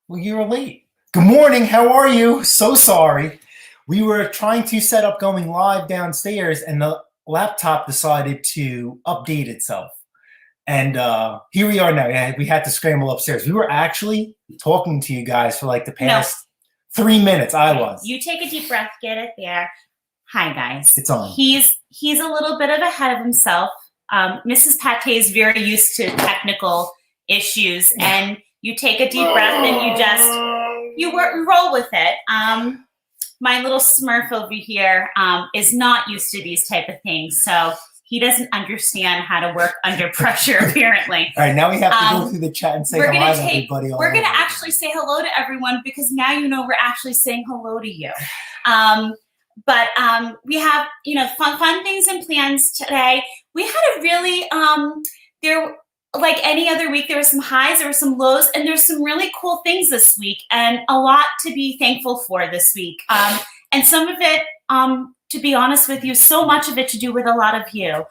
Well, you were late. Good morning. How are you? So sorry. We were trying to set up going live downstairs, and the laptop decided to update itself. And here we are now. Yeah, we had to scramble upstairs. We were actually talking to you guys for like the No. past 3 minutes. I was. You take a deep breath, get it there. Hi, guys. It's on. He's a little bit of ahead of himself. Mrs. Pate is very used to technical issues, and you take a deep breath and you roll with it. My little Smurf over here is not used to these type of things, so he doesn't understand how to work under pressure, apparently. All right, now we have to go through the chat and say hi to everybody. We're going to actually say hello to everyone because now you know we're actually saying hello to you. But we have, fun things and plans today. We had a really, like any other week, there were some highs, there were some lows, and there's some really cool things this week and a lot to be thankful for this week. And some of it, to be honest with you, so much of it to do with a lot of you.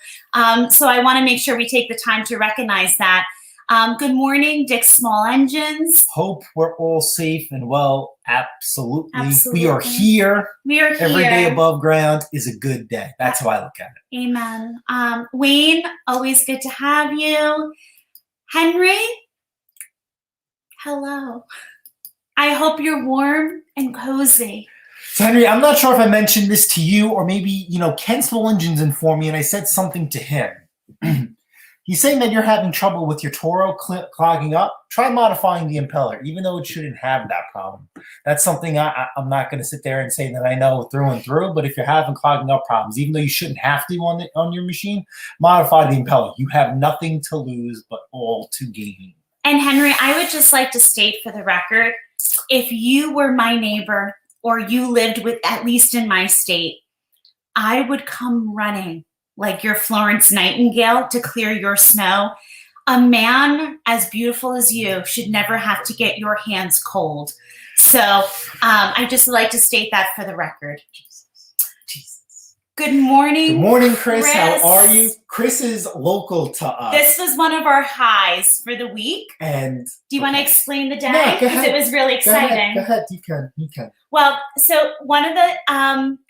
So I want to make sure we take the time to recognize that. Good morning, Dick's Small Engines. Hope we're all safe and well. Absolutely. We are here. We are here. Every day above ground is a good day. That's how I look at it. Amen. Wayne, always good to have you. Henry, hello. I hope you're warm and cozy. So Henry, I'm not sure if I mentioned this to you or maybe, Ken Small Engines informed me and I said something to him. He's saying that you're having trouble with your Toro clogging up. Try modifying the impeller, even though it shouldn't have that problem. That's something I'm not going to sit there and say that I know through and through, but if you're having clogging up problems, even though you shouldn't have to on your machine, modify the impeller. You have nothing to lose but all to gain. And Henry, I would just like to state for the record, if you were my neighbor or you lived at least in my state, I would come running like your Florence Nightingale to clear your snow. A man as beautiful as you should never have to get your hands cold. So I just like to state that for the record. Jesus. Good morning. Good morning, Chris. How are you? Chris is local to us. This was one of our highs for the week. And do you want to explain the day? No, go ahead. It was really exciting. Go ahead. You can. Well, so one of the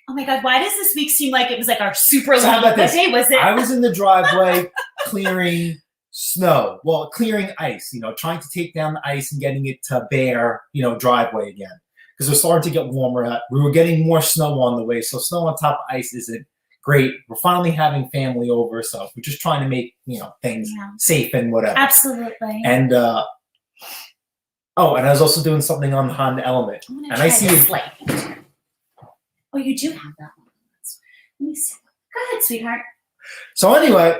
oh my God, why does this week seem like it was like our super long? What day was it? I was in the driveway clearing snow. Well, clearing ice, trying to take down the ice and getting it to bare, driveway again. Because it was starting to get warmer out. We were getting more snow on the way. So snow on top of ice isn't great. We're finally having family over. So we're just trying to make, things safe and whatever. Absolutely. And, and I was also doing something on the Honda Element. And I see it. Oh, you do have that one. Let me see. Go ahead, sweetheart. So anyway,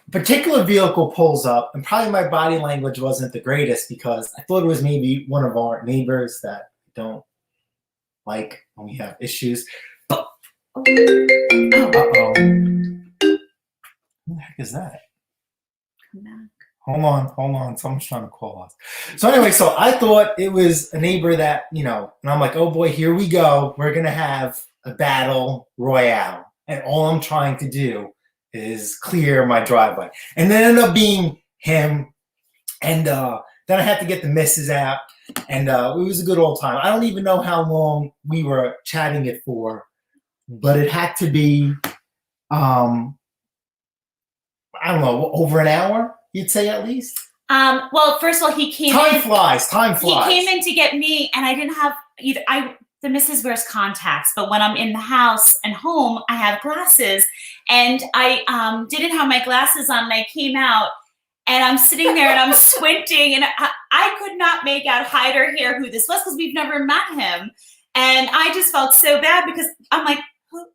particular vehicle pulls up, and probably my body language wasn't the greatest because I thought it was maybe one of our neighbors that don't like when we have issues. Uh-oh. Who the heck is that? Come back. Hold on. Someone's trying to call us. So anyway, so I thought it was a neighbor that, and I'm like, oh boy, here we go. We're going to have a battle royale. And all I'm trying to do is clear my driveway. And then it ended up being him. And then I had to get the missus out. And it was a good old time. I don't even know how long we were chatting it for, but it had to be, I don't know, over an hour? You'd say at least? Well, first of all, he came in. Time flies. He came in to get me, and I didn't have either. The missus wears contacts, but when I'm in the house and home, I have glasses. And I didn't have my glasses on, and I came out, and I'm sitting there, and I'm squinting, and I could not make out, hide or hear who this was because we've never met him. And I just felt so bad because I'm like,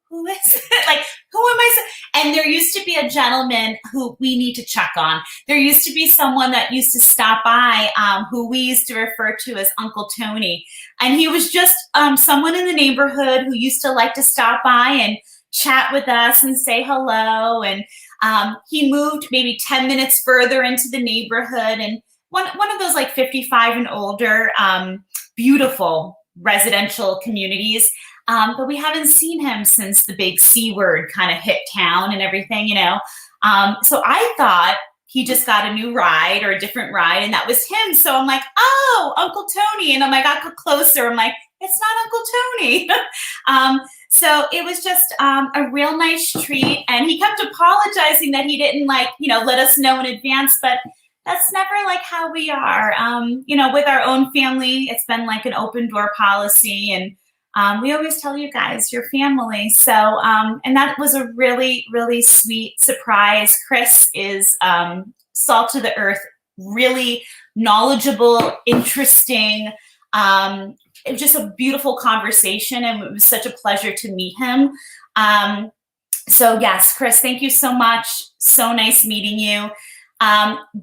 who is it? Like, who am I? And there used to be a gentleman who we need to check on. There used to be someone that used to stop by who we used to refer to as Uncle Tony. And he was just someone in the neighborhood who used to like to stop by and chat with us and say hello. And he moved maybe 10 minutes further into the neighborhood. And one of those like 55 and older, beautiful residential communities. But we haven't seen him since the big C word kind of hit town and everything, So I thought he just got a new ride or a different ride, and that was him. So I'm like, oh, Uncle Tony. And I got closer. I'm like, it's not Uncle Tony. So it was just a real nice treat. And he kept apologizing that he didn't let us know in advance, but that's never like how we are. With our own family, it's been like an open door policy, and we always tell you guys, you're family. So, and that was a really, really sweet surprise. Chris is salt of the earth, really knowledgeable, interesting. It was just a beautiful conversation, and it was such a pleasure to meet him. So yes, Chris, thank you so much. So nice meeting you.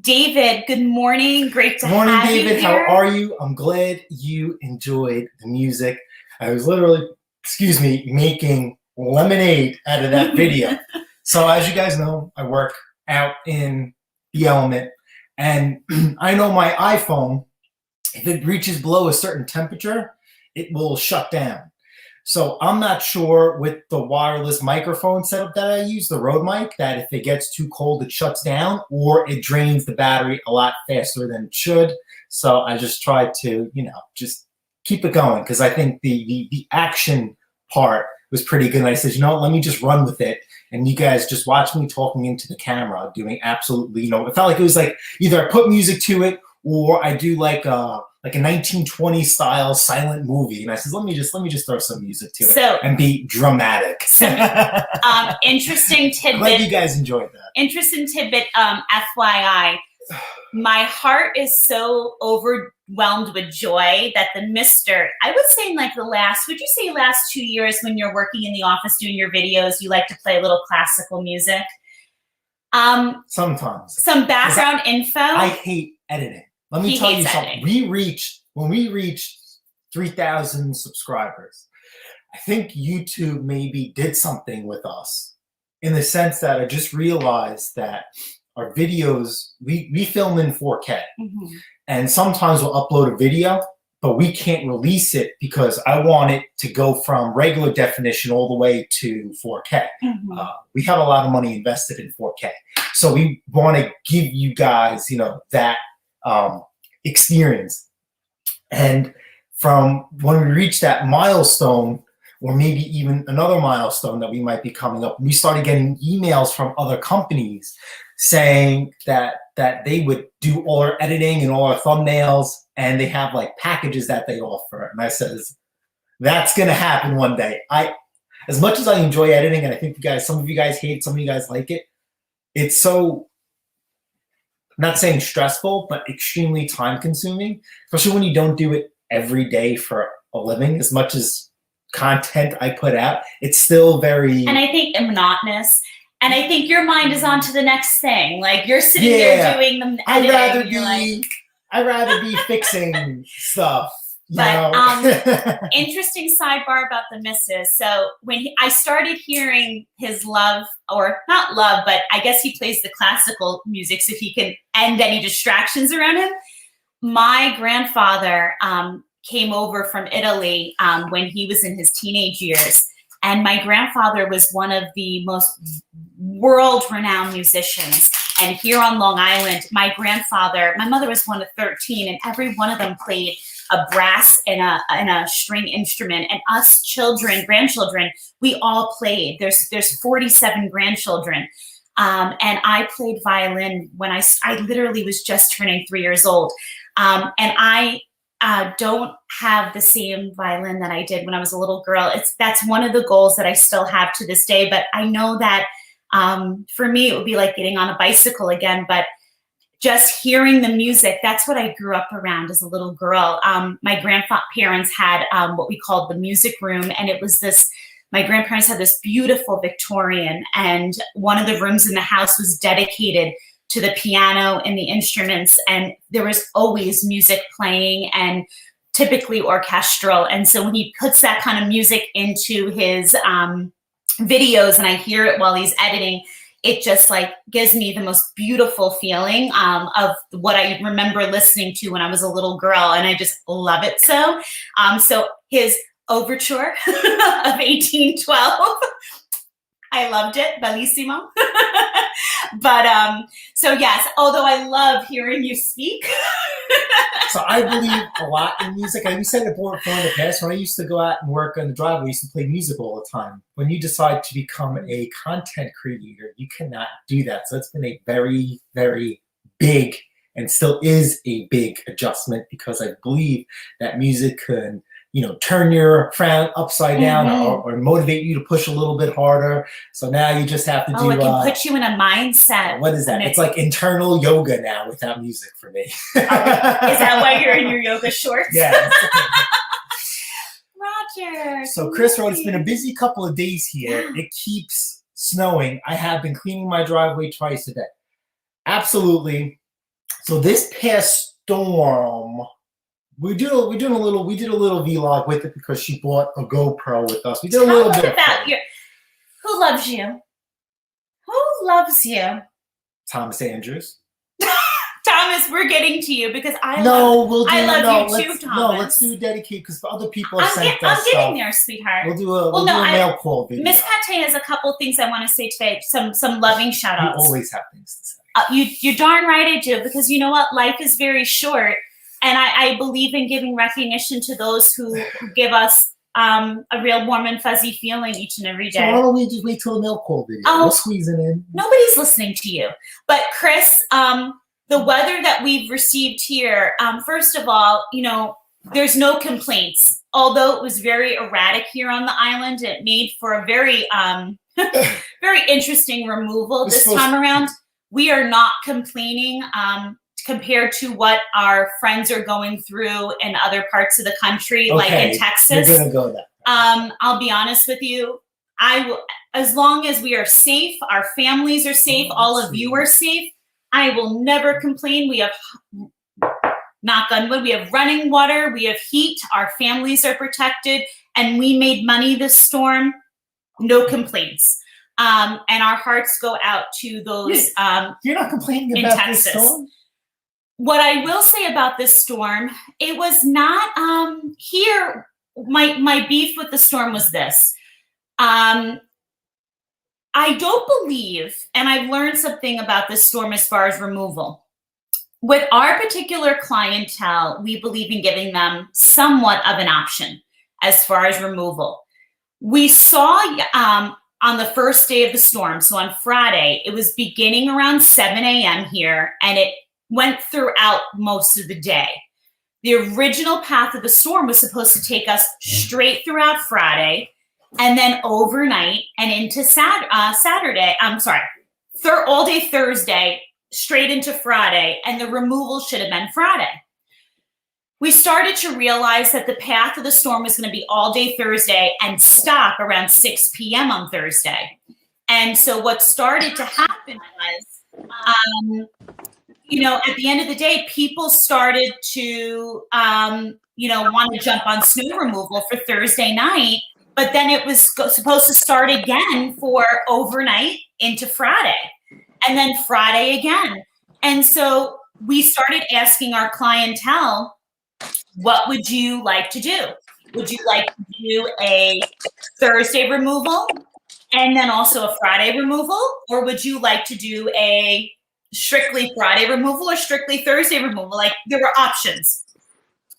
David, good morning. Great to have you. Morning, David. How are you? I'm glad you enjoyed the music. I was literally, making lemonade out of that video. So as you guys know, I work out in the element, and I know my iPhone, if it reaches below a certain temperature, it will shut down. So I'm not sure with the wireless microphone setup that I use, the Rode mic, that if it gets too cold, it shuts down, or it drains the battery a lot faster than it should. So I just try to, just keep it going, because I think the action part was pretty good. And I said, let me just run with it. And you guys just watch me talking into the camera, doing absolutely, it felt like it was like either I put music to it, or I do like a 1920 style silent movie. And I said, let me just throw some music to it and be dramatic. Interesting tidbit. Glad you guys enjoyed that. Interesting tidbit. FYI, my heart is so overwhelmed with joy that I would say would you say last 2 years when you're working in the office doing your videos, you like to play a little classical music? Sometimes. Some background info. I hate editing. Let me tell you something. When we reached 3,000 subscribers, I think YouTube maybe did something with us, in the sense that I just realized that our videos, we film in 4K. Mm-hmm. And sometimes we'll upload a video, but we can't release it because I want it to go from regular definition all the way to 4K. Mm-hmm. We have a lot of money invested in 4K. So we want to give you guys, that experience. And from when we reach that milestone, or maybe even another milestone that we might be coming up, we started getting emails from other companies saying that they would do all our editing and all our thumbnails, and they have like packages that they offer. And I says, that's gonna happen one day. As much as I enjoy editing, and I think some of you guys hate it, some of you guys like it, it's so, I'm not saying stressful, but extremely time consuming, especially when you don't do it every day for a living. As much as content I put out, it's still very... And I think monotonous. And I think your mind is on to the next thing. Like you're sitting there doing the editing. I'd rather be fixing stuff. But interesting sidebar about the missus. So when I started hearing his love, or not love, but I guess he plays the classical music so he can end any distractions around him. My grandfather came over from Italy when he was in his teenage years. And my grandfather was one of the most world-renowned musicians. And here on Long Island, my mother was one of 13, and every one of them played a brass and a string instrument. And us grandchildren, we all played. There's 47 grandchildren. And I played violin when I literally was just turning 3 years old. And I don't have the same violin that I did when I was a little girl. That's one of the goals that I still have to this day. But I know that for me, it would be like getting on a bicycle again. But just hearing the music, that's what I grew up around as a little girl. My grandparents had what we called the music room. And it was my grandparents had this beautiful Victorian. And one of the rooms in the house was dedicated to the piano and the instruments, and there was always music playing, and typically orchestral. And so when he puts that kind of music into his videos, and I hear it while he's editing, it just like gives me the most beautiful feeling of what I remember listening to when I was a little girl, and I just love it so. So his overture of 1812. I loved it, bellissimo. But so yes, although I love hearing you speak. So I believe a lot in music. I said it before in the past. When I used to go out and work on the driveway, I used to play music all the time. When you decide to become a content creator, you cannot do that. So it's been a very, very big and still is a big adjustment, because I believe that music can, turn your frown upside down, or motivate you to push a little bit harder. So now you just have to do. It can put you in a mindset. What is that? It's like internal yoga now without music for me. Is that why you're in your yoga shorts? Yeah. Roger. So Chris wrote, it's been a busy couple of days here. Yeah. It keeps snowing. I have been cleaning my driveway twice a day. Absolutely. So this past storm, we did a little vlog with it, because she bought a GoPro with us. We did a little bit about who loves you? Who loves you? Thomas Andrews. Thomas, we're getting to you, because I love you too, Thomas. No, let's do dedicate, because other people have sent us I'm getting there, sweetheart. We'll do a mail call video. Miss Pate has a couple things I want to say today. Some loving shout outs. You always have things to say. You're darn right I do, because you know what? Life is very short, and I believe in giving recognition to those who give us a real warm and fuzzy feeling each and every day. So why don't we just wait till the mail call video? We'll squeeze it in. Nobody's listening to you. But Chris, the weather that we've received here, first of all, there's no complaints. Although it was very erratic here on the island, it made for a very, very interesting removal this time around. We are not complaining compared to what our friends are going through in other parts of the country, like in Texas. You're gonna go there. I'll be honest with you. I will, as long as we are safe, our families are safe, all of you are safe, I will never complain. We have, knock on wood, we have running water, we have heat, our families are protected, and we made money this storm. No complaints. And our hearts go out to those you're not complaining about Texas. This storm? What I will say about this storm, it was not here. My beef with the storm was this. I don't believe, and I've learned something about this storm as far as removal. With our particular clientele, we believe in giving them somewhat of an option as far as removal. We saw on the first day of the storm, so on Friday, it was beginning around 7 a.m. here, and it went throughout most of the day. The original path of the storm was supposed to take us straight throughout Friday, and then overnight and into Saturday. I'm sorry, all day Thursday, straight into Friday, and the removal should have been Friday. We started to realize that the path of the storm was going to be all day Thursday and stop around 6 p.m. on Thursday. And so what started to happen was, at the end of the day, people started to, want to jump on snow removal for Thursday night, but then it was supposed to start again for overnight into Friday, and then Friday again. And so we started asking our clientele, what would you like to do? Would you like to do a Thursday removal and then also a Friday removal? Or would you like to do a strictly Friday removal or strictly Thursday removal? Like, there were options.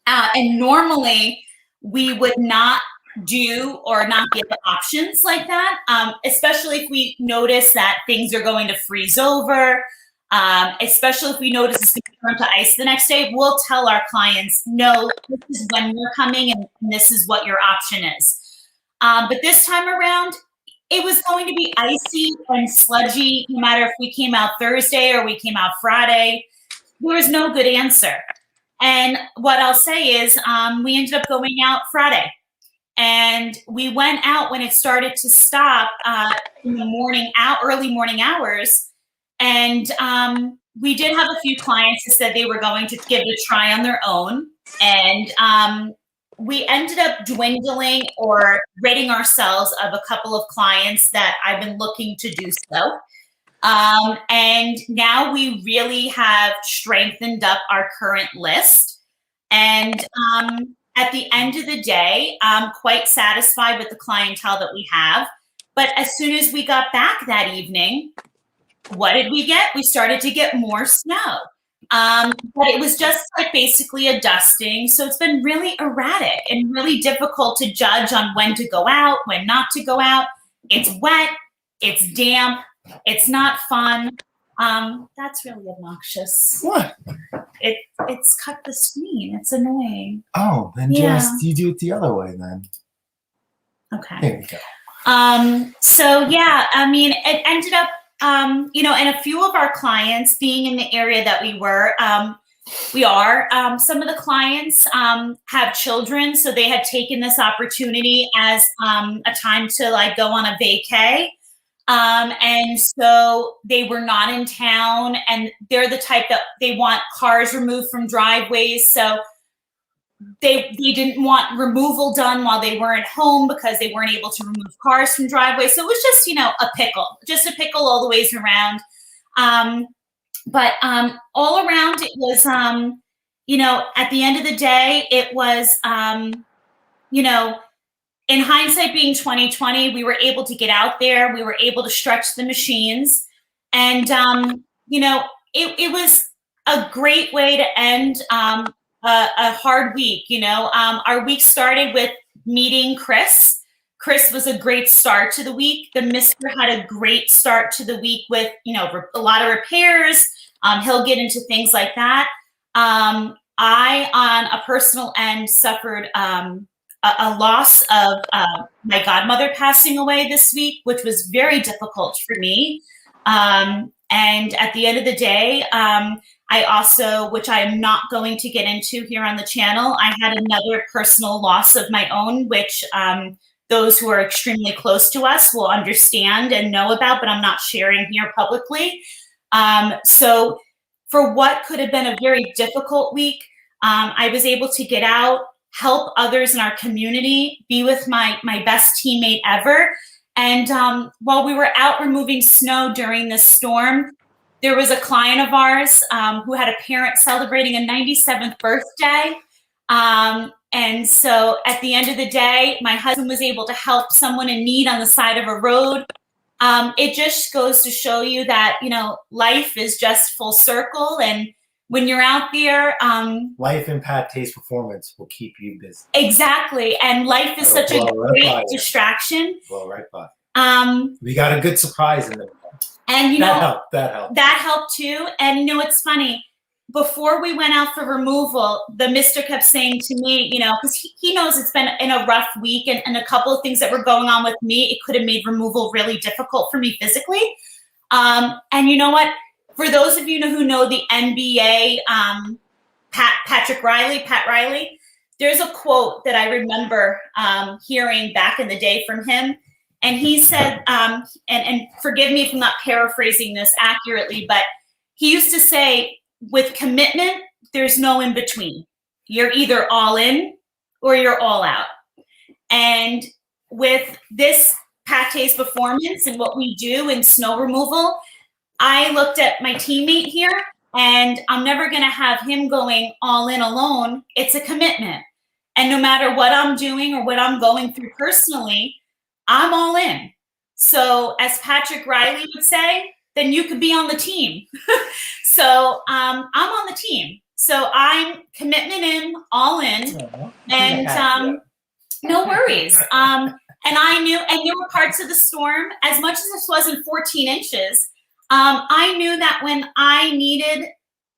And normally we would not do or not give options like that, especially if we notice that things are going to freeze over, especially if we notice it's going to turn to ice the next day. We'll tell our clients, no, this is when you're coming and this is what your option is. But this time around, it was going to be icy and sludgy, no matter if we came out Thursday or we came out Friday. There was no good answer. And what I'll say is we ended up going out Friday. And we went out when it started to stop in the early morning hours. And we did have a few clients who said they were going to give it a try on their own. And we ended up dwindling or ridding ourselves of a couple of clients that I've been looking to do so. And now we really have strengthened up our current list. And at the end of the day, I'm quite satisfied with the clientele that we have. But as soon as we got back that evening, what did we get? We started to get more snow. But it was just like basically a dusting. So it's been really erratic and really difficult to judge on when to go out, when not to go out. It's wet, it's damp, it's not fun. That's really obnoxious. What? It's cut the screen. It's annoying. Oh, then Yeah. you do it the other way then. Okay. There we go. So yeah, I mean, it ended up, you know, and a few of our clients being in the area that we were, some of the clients have children, so they had taken this opportunity as a time to like go on a vacay. And so they were not in town, and they're the type that they want cars removed from driveways. So they didn't want removal done while they weren't home because they weren't able to remove cars from driveways. So it was just, you know, a pickle all the ways around. But all around it was, you know, at the end of the day, it was, you know, in hindsight being 2020, we were able to get out there. We were able to stretch the machines. And, you know, it was a great way to end a hard week. You know, our week started with meeting Chris. Chris was a great start to the week. The Mister had a great start to the week with, you know, a lot of repairs. He'll get into things like that. I, on a personal end, suffered a loss of my godmother passing away this week, which was very difficult for me. And at the end of the day, I also, which I am not going to get into here on the channel, I had another personal loss of my own, which those who are extremely close to us will understand and know about, but I'm not sharing here publicly. So for what could have been a very difficult week, I was able to get out, help others in our community, be with my best teammate ever. And while we were out removing snow during this storm, there was a client of ours who had a parent celebrating a 97th birthday. And so at the end of the day, my husband was able to help someone in need on the side of a road. It just goes to show you that, you know, life is just full circle. And when you're out there, life and Pate's performance will keep you busy. Exactly. And life is such a great distraction. Well, right by. We got a good surprise in there. And you know, that helped. That helped too. And you know, it's funny. Before we went out for removal, the Mister kept saying to me, you know, because he knows it's been in a rough week, and a couple of things that were going on with me, it could have made removal really difficult for me physically. And you know what? For those of you who know the NBA, Pat Riley, there's a quote that I remember hearing back in the day from him. And he said, and forgive me if I'm not paraphrasing this accurately, but he used to say, with commitment, there's no in between. You're either all in or you're all out. And with this Pate's performance and what we do in snow removal, I looked at my teammate here, and I'm never going to have him going all in alone. It's a commitment. And no matter what I'm doing or what I'm going through personally, I'm all in. So as Patrick Riley would say, then you could be on the team. So I'm on the team. So I'm commitment in, all in, and no worries. And I knew, and there were parts of the storm, as much as this wasn't 14 inches, I knew that when I needed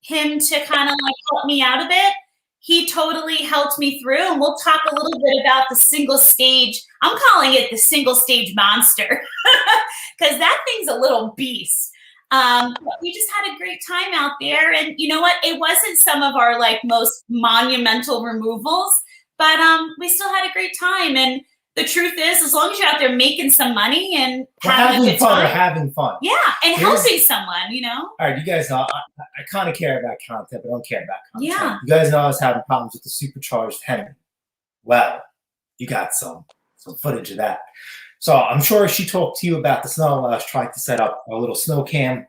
him to kind of like help me out of it, he totally helped me through. And we'll talk a little bit about the single stage. I'm calling it the single stage monster because that thing's a little beast. We just had a great time out there. And you know what? It wasn't some of our like most monumental removals, but we still had a great time. And the truth is, as long as you're out there making some money and having a good time, having fun. Yeah, and helping someone, you know. All right, you guys know I kind of care about content, but I don't care about content. Yeah. You guys know I was having problems with the supercharged Henry. Well, you got some footage of that. So I'm sure she talked to you about the snow. I was trying to set up a little snow cam.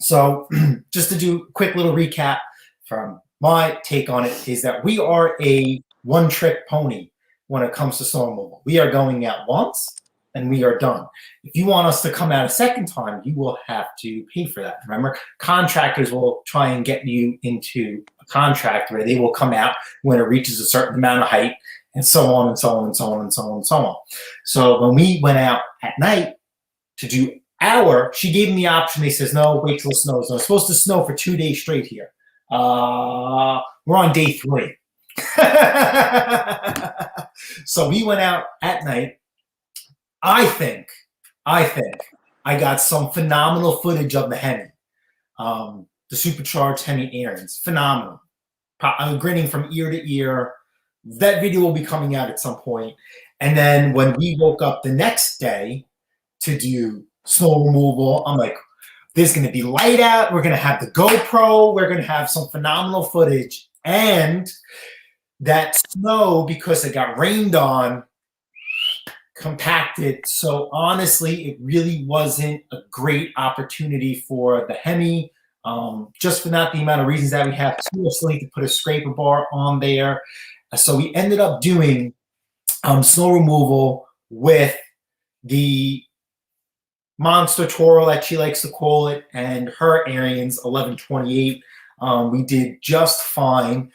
So just to do a quick little recap from my take on it is that we are a one-trick pony when it comes to snow removal. We are going out once, and we are done. If you want us to come out a second time, you will have to pay for that. Remember, contractors will try and get you into a contract where they will come out when it reaches a certain amount of height, and so on and so on and so on and so on and so on. So when we went out at night to do she gave me the option. They says, no, wait till it snows. No, it's supposed to snow for 2 days straight here. We're on day 3. So we went out at night. I think I got some phenomenal footage of the Hemi, the supercharged Hemi Aarons. Phenomenal. I'm grinning from ear to ear. That video will be coming out at some point. And then when we woke up the next day to do snow removal, I'm like, there's going to be light out. We're going to have the GoPro. We're going to have some phenomenal footage. And that snow, because it got rained on, compacted. So honestly, it really wasn't a great opportunity for the Hemi, just for not the amount of reasons that we have to put a scraper bar on there. So we ended up doing snow removal with the Monster Toro, that she likes to call it, and her Ariens 1128. We did just fine.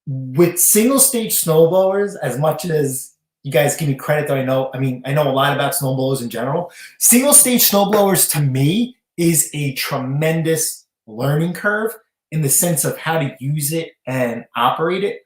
With single stage snowblowers, as much as you guys give me credit that I know a lot about snowblowers in general, single stage snowblowers to me is a tremendous learning curve in the sense of how to use it and operate it.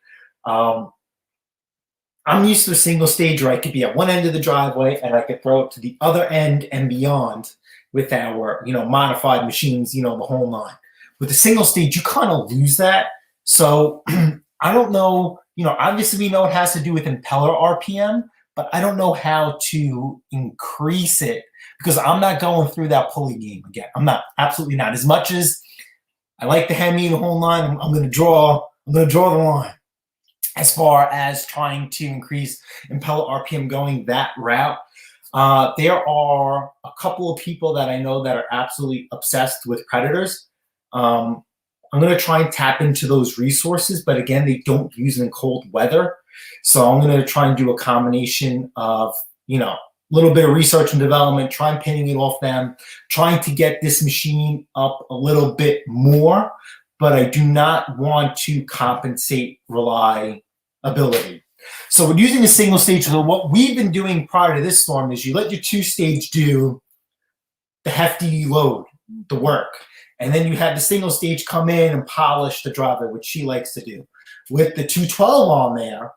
I'm used to a single stage where I could be at one end of the driveway and I could throw it to the other end and beyond with our, modified machines, the whole 9. With a single stage, you kind of lose that. So I don't know, obviously we know it has to do with impeller RPM, but I don't know how to increase it because I'm not going through that pulley game again. I'm not, absolutely not. As much as I like the Hemi, the whole 9, I'm going to draw the line. As far as trying to increase impeller RPM going that route, there are a couple of people that I know that are absolutely obsessed with Predators. I'm going to try and tap into those resources, but again, they don't use them in cold weather. So I'm going to try and do a combination of, a little bit of research and development, trying pinning it off them, trying to get this machine up a little bit more, but I do not want to compensate reliability. So we're using a single stage. So what we've been doing prior to this storm is you let your 2-stage do the hefty load, the work. And then you have the single stage come in and polish the driveway, which she likes to do. With the 212 on there,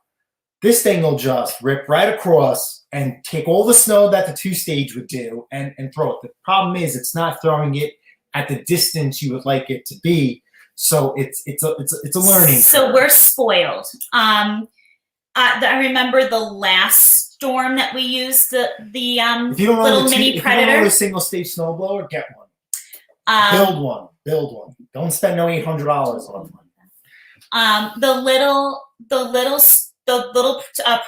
this thing will just rip right across and take all the snow that the 2-stage would do and throw it. The problem is it's not throwing it at the distance you would like it to be. So it's a learning So curve. we're spoiled. I remember the last storm that we used the if you don't little mini Predator. If you don't own a single stage snowblower, get one. Build one. Don't spend no $800 on one. The little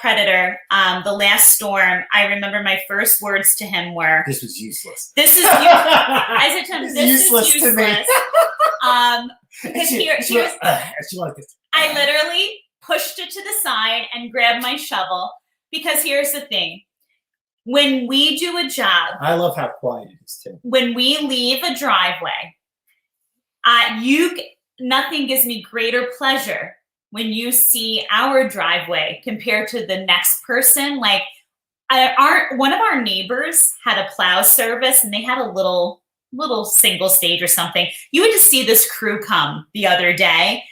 Predator. The last storm. I remember my first words to him were, "This was useless." This is useless. I said to him, "This is useless to me." Because I literally pushed it to the side and grabbed my shovel because here's the thing. When we do a job, I love how quiet it is too. When we leave a driveway, nothing gives me greater pleasure when you see our driveway compared to the next person. Like, one of our neighbors had a plow service and they had a little single stage or something. You would just see this crew come the other day.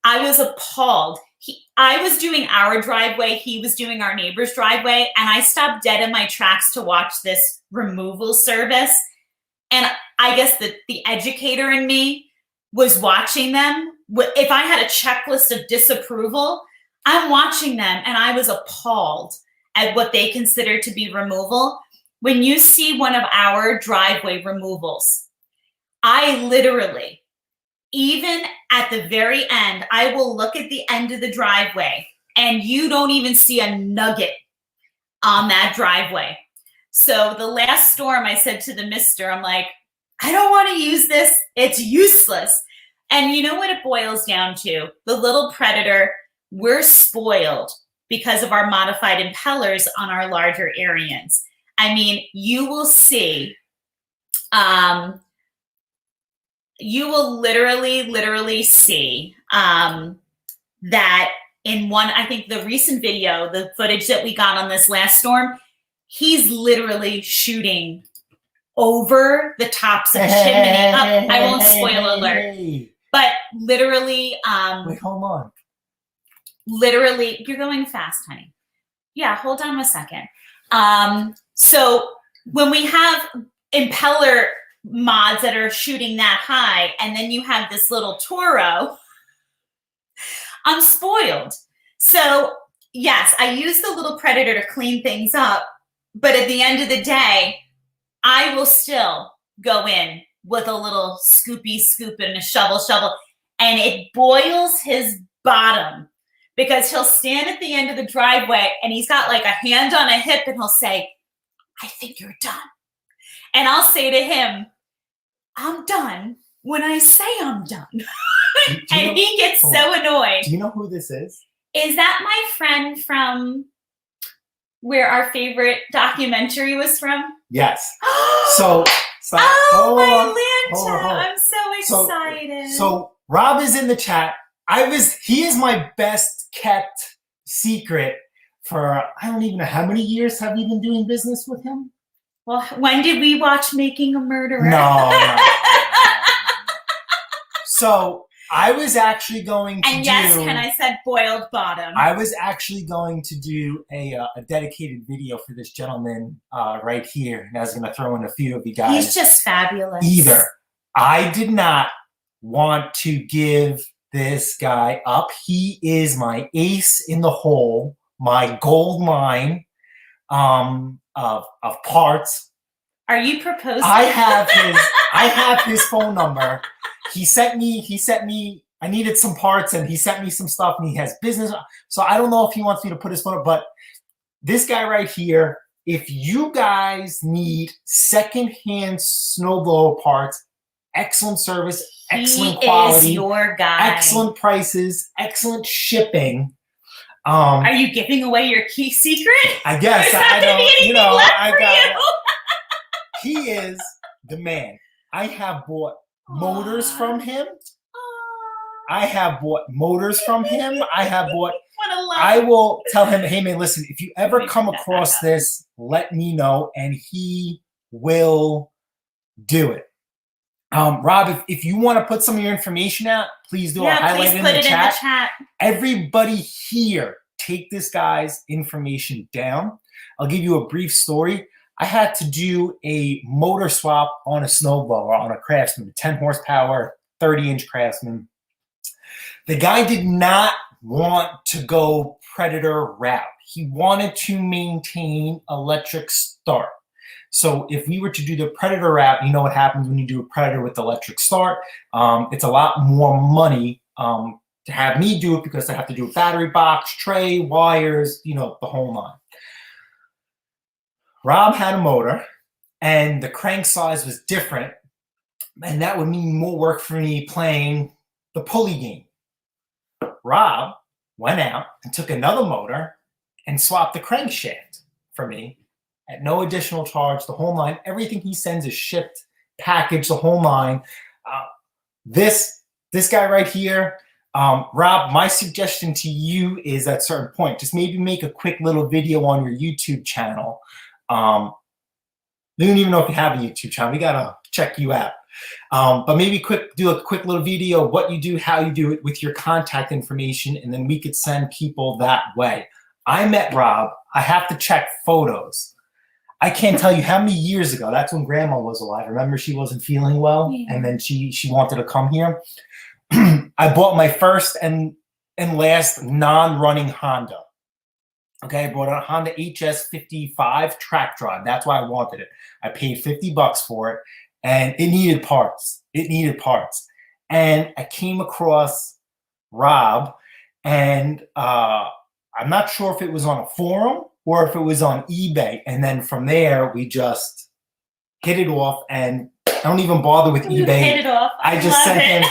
I was appalled. I was doing our driveway, he was doing our neighbor's driveway, and I stopped dead in my tracks to watch this removal service. And I guess the educator in me was watching them. If I had a checklist of disapproval, I'm watching them, and I was appalled at what they consider to be removal. When you see one of our driveway removals, I literally, even at the very end, I will look at the end of the driveway and you don't even see a nugget on that driveway. So the last storm, I said to the mister, I'm like, I don't want to use this. It's useless. And you know what it boils down to? The little Predator, we're spoiled because of our modified impellers on our larger Ariens. I mean, you will see, you will literally see that in one, I think the recent video, the footage that we got on this last storm, he's literally shooting over the tops of chimney up. I won't spoil alert, but literally, wait, hold on. Literally, you're going fast, honey. Yeah, hold on a second. So when we have impeller mods that are shooting that high, and then you have this little Toro, I'm spoiled. So yes, I use the little Predator to clean things up, but at the end of the day, I will still go in with a little scoopy scoop and a shovel, and it boils his bottom, because he'll stand at the end of the driveway and he's got like a hand on a hip and he'll say, I think you're done. And I'll say to him, I'm done when I say I'm done. And he gets so annoyed. Do you know who this is? Is that my friend from where our favorite documentary was from? Yes. Oh, my Hold Lanta. on. I'm so excited. So Rob is in the chat. He is my best kept secret for, I don't even know how many years have we been doing business with him? Well, when did we watch Making a Murderer? No. So I was actually going to Ken, I said boiled bottom. I was actually going to do a dedicated video for this gentleman right here. And I was going to throw in a few of you guys. He's just fabulous. Either. I did not want to give this guy up. He is my ace in the hole, my gold mine of parts. Are you proposing? I have his phone number. He sent me, I needed some parts and he sent me some stuff and he has business. So I don't know if he wants me to put his phone up, but this guy right here, if you guys need secondhand snowblower parts, excellent service, excellent quality, is your guy. Excellent prices, excellent shipping. Are you giving away your key secret? I guess. I don't. He is the man. I have bought motors from him. I have bought motors from him. I will tell him, hey man, listen, if you ever come across this, let me know, and he will do it. Rob, if you want to put some of your information out, please do. Yeah, I'll highlight please it put in the chat. Everybody here, take this guy's information down. I'll give you a brief story. I had to do a motor swap on a snowblower, on a Craftsman, 10 horsepower, 30-inch Craftsman. The guy did not want to go Predator route. He wanted to maintain electric start. So if we were to do the Predator route, you know what happens when you do a Predator with electric start. It's a lot more money to have me do it because I have to do a battery box, tray, wires, you know, the whole nine. Rob had a motor and the crank size was different, and that would mean more work for me playing the pulley game. Rob went out and took another motor and swapped the crankshaft for me at no additional charge, the whole nine. Everything he sends is shipped, packaged, the whole nine. This guy right here, Rob, my suggestion to you is at a certain point, just maybe make a quick little video on your YouTube channel. I don't even know if you have a YouTube channel. We gotta check you out. But maybe do a quick little video of what you do, how you do it, with your contact information, and then we could send people that way. I met Rob. I have to check photos. I can't tell you how many years ago. That's when Grandma was alive. Remember, she wasn't feeling well, and then she wanted to come here. I bought my first and last non-running Honda. Okay, I bought a Honda HS55 track drive. That's why I wanted it. I paid $50 for it, and it needed parts. And I came across Rob, and I'm not sure if it was on a forum or if it was on eBay. And then from there, we just hit it off, and I don't even bother with eBay. Hit it off. I just sent him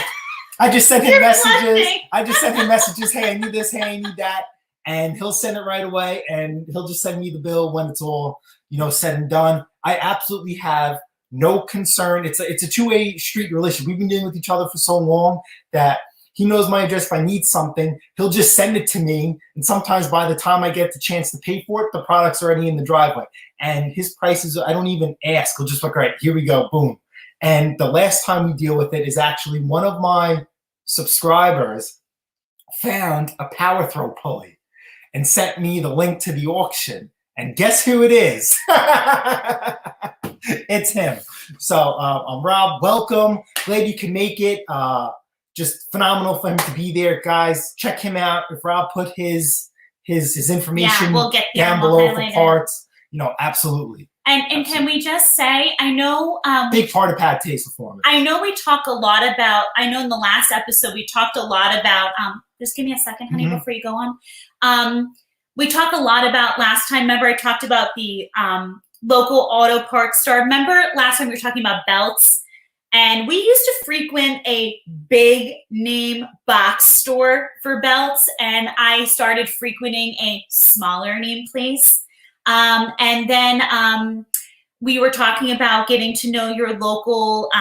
messages. I just sent him messages. Hey, I need this. Hey, I need that. And he'll send it right away, and he'll just send me the bill when it's all said and done, I absolutely have no concern. It's a two-way street relationship. We've been dealing with each other for so long that he knows my address. If I need something, he'll just send it to me. And sometimes by the time I get the chance to pay for it, the product's already in the driveway. And his prices, I don't even ask. He'll just look, all right, here we go, boom. And the last time we deal with it is actually one of my subscribers found a power throw pulley and sent me the link to the auction. And guess who it is? It's him. So I'm Rob. Welcome. Glad you can make it. Just phenomenal for him to be there, guys. Check him out. If Rob put his information we'll get down below for parts, absolutely. And absolutely. Can we just say, I know big part of Pad Taste Performance. I know we talk a lot about. I know in the last episode we talked a lot about. Just give me a second, honey, before you go on. We talked a lot about last time. Remember, I talked about the local auto parts store. Remember last time we were talking about belts. And we used to frequent a big name box store for belts, and I started frequenting a smaller name place. And then we were talking about getting to know your local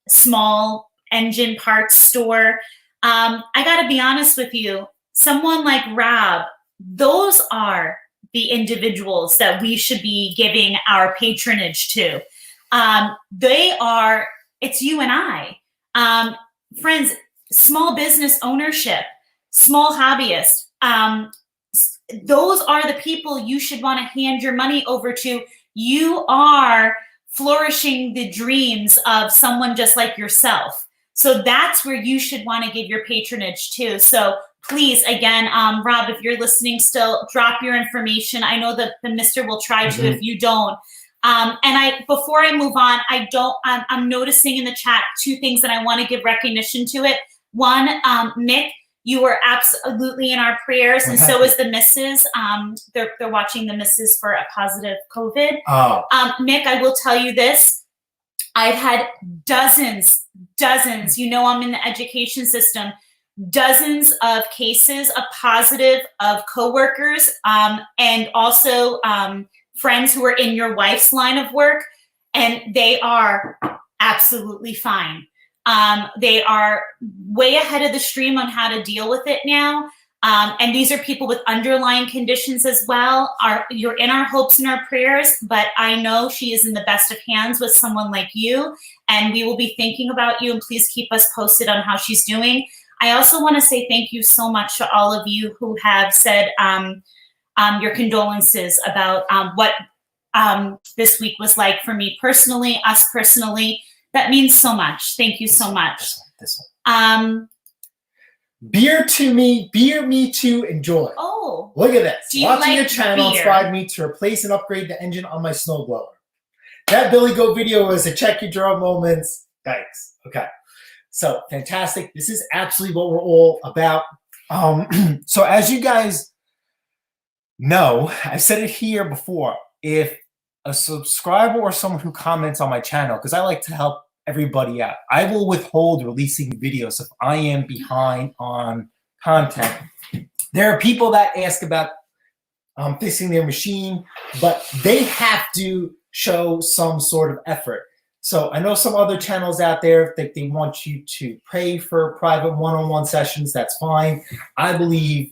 small engine parts store. I got to be honest with you, someone like Rob, those are the individuals that we should be giving our patronage to. It's you and I. Friends, small business ownership, small hobbyists, those are the people you should want to hand your money over to. You are flourishing the dreams of someone just like yourself. So that's where you should want to give your patronage to. So please, again, Rob, if you're listening still, drop your information. I know that the mister will try to if you don't. Before I move on, I'm noticing in the chat two things that I want to give recognition to it. One, Mick, you were absolutely in our prayers, and so is the missus. They're watching the missus for a positive COVID. Oh. Mick, I will tell you this. I've had dozens, I'm in the education system, dozens of cases of positive of coworkers, and also friends who are in your wife's line of work, and they are absolutely fine. They are way ahead of the stream on how to deal with it now. And these are people with underlying conditions as well. You're in our hopes and our prayers, but I know she is in the best of hands with someone like you, and we will be thinking about you, and please keep us posted on how she's doing. I also want to say thank you so much to all of you who have said your condolences about what this week was like for me personally, us personally. That means so much. Thank you so much. This one. Beer me to enjoy. Oh. Look at this. Do you Watching like your channel beer? inspired me to replace and upgrade the engine on my Snowblower. That Billy Goat video was a check your draw moments. Thanks. Okay. So fantastic. This is absolutely what we're all about. So as you guys know, I've said it here before, if a subscriber or someone who comments on my channel, because I like to help everybody out, I will withhold releasing videos if I am behind on content. There are people that ask about fixing their machine, but they have to show some sort of effort. So I know some other channels out there that they want you to pay for private one-on-one sessions. That's fine. I believe,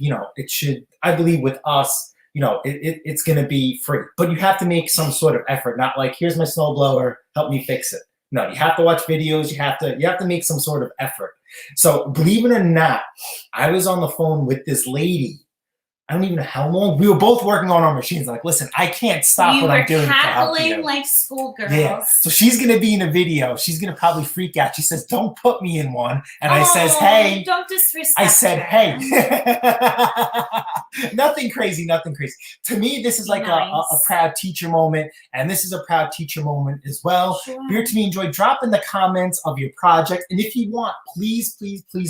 I believe with us, it's going to be free, but you have to make some sort of effort. Not like, here's my snowblower, help me fix it. No, you have to watch videos. You have to make some sort of effort. So believe it or not, I was on the phone with this lady. I don't even know how long. We were both working on our machines. Like, listen, I can't stop what I'm doing to help you. You were cackling like schoolgirls. Yeah. So she's going to be in a video. She's going to probably freak out. She says, don't put me in one. And I says, hey. Don't disrespect I said, her. hey. Nothing crazy. To me, this is like a proud teacher moment. And this is a proud teacher moment as well. Sure. Beer to me enjoy. Drop in the comments of your project. And if you want, please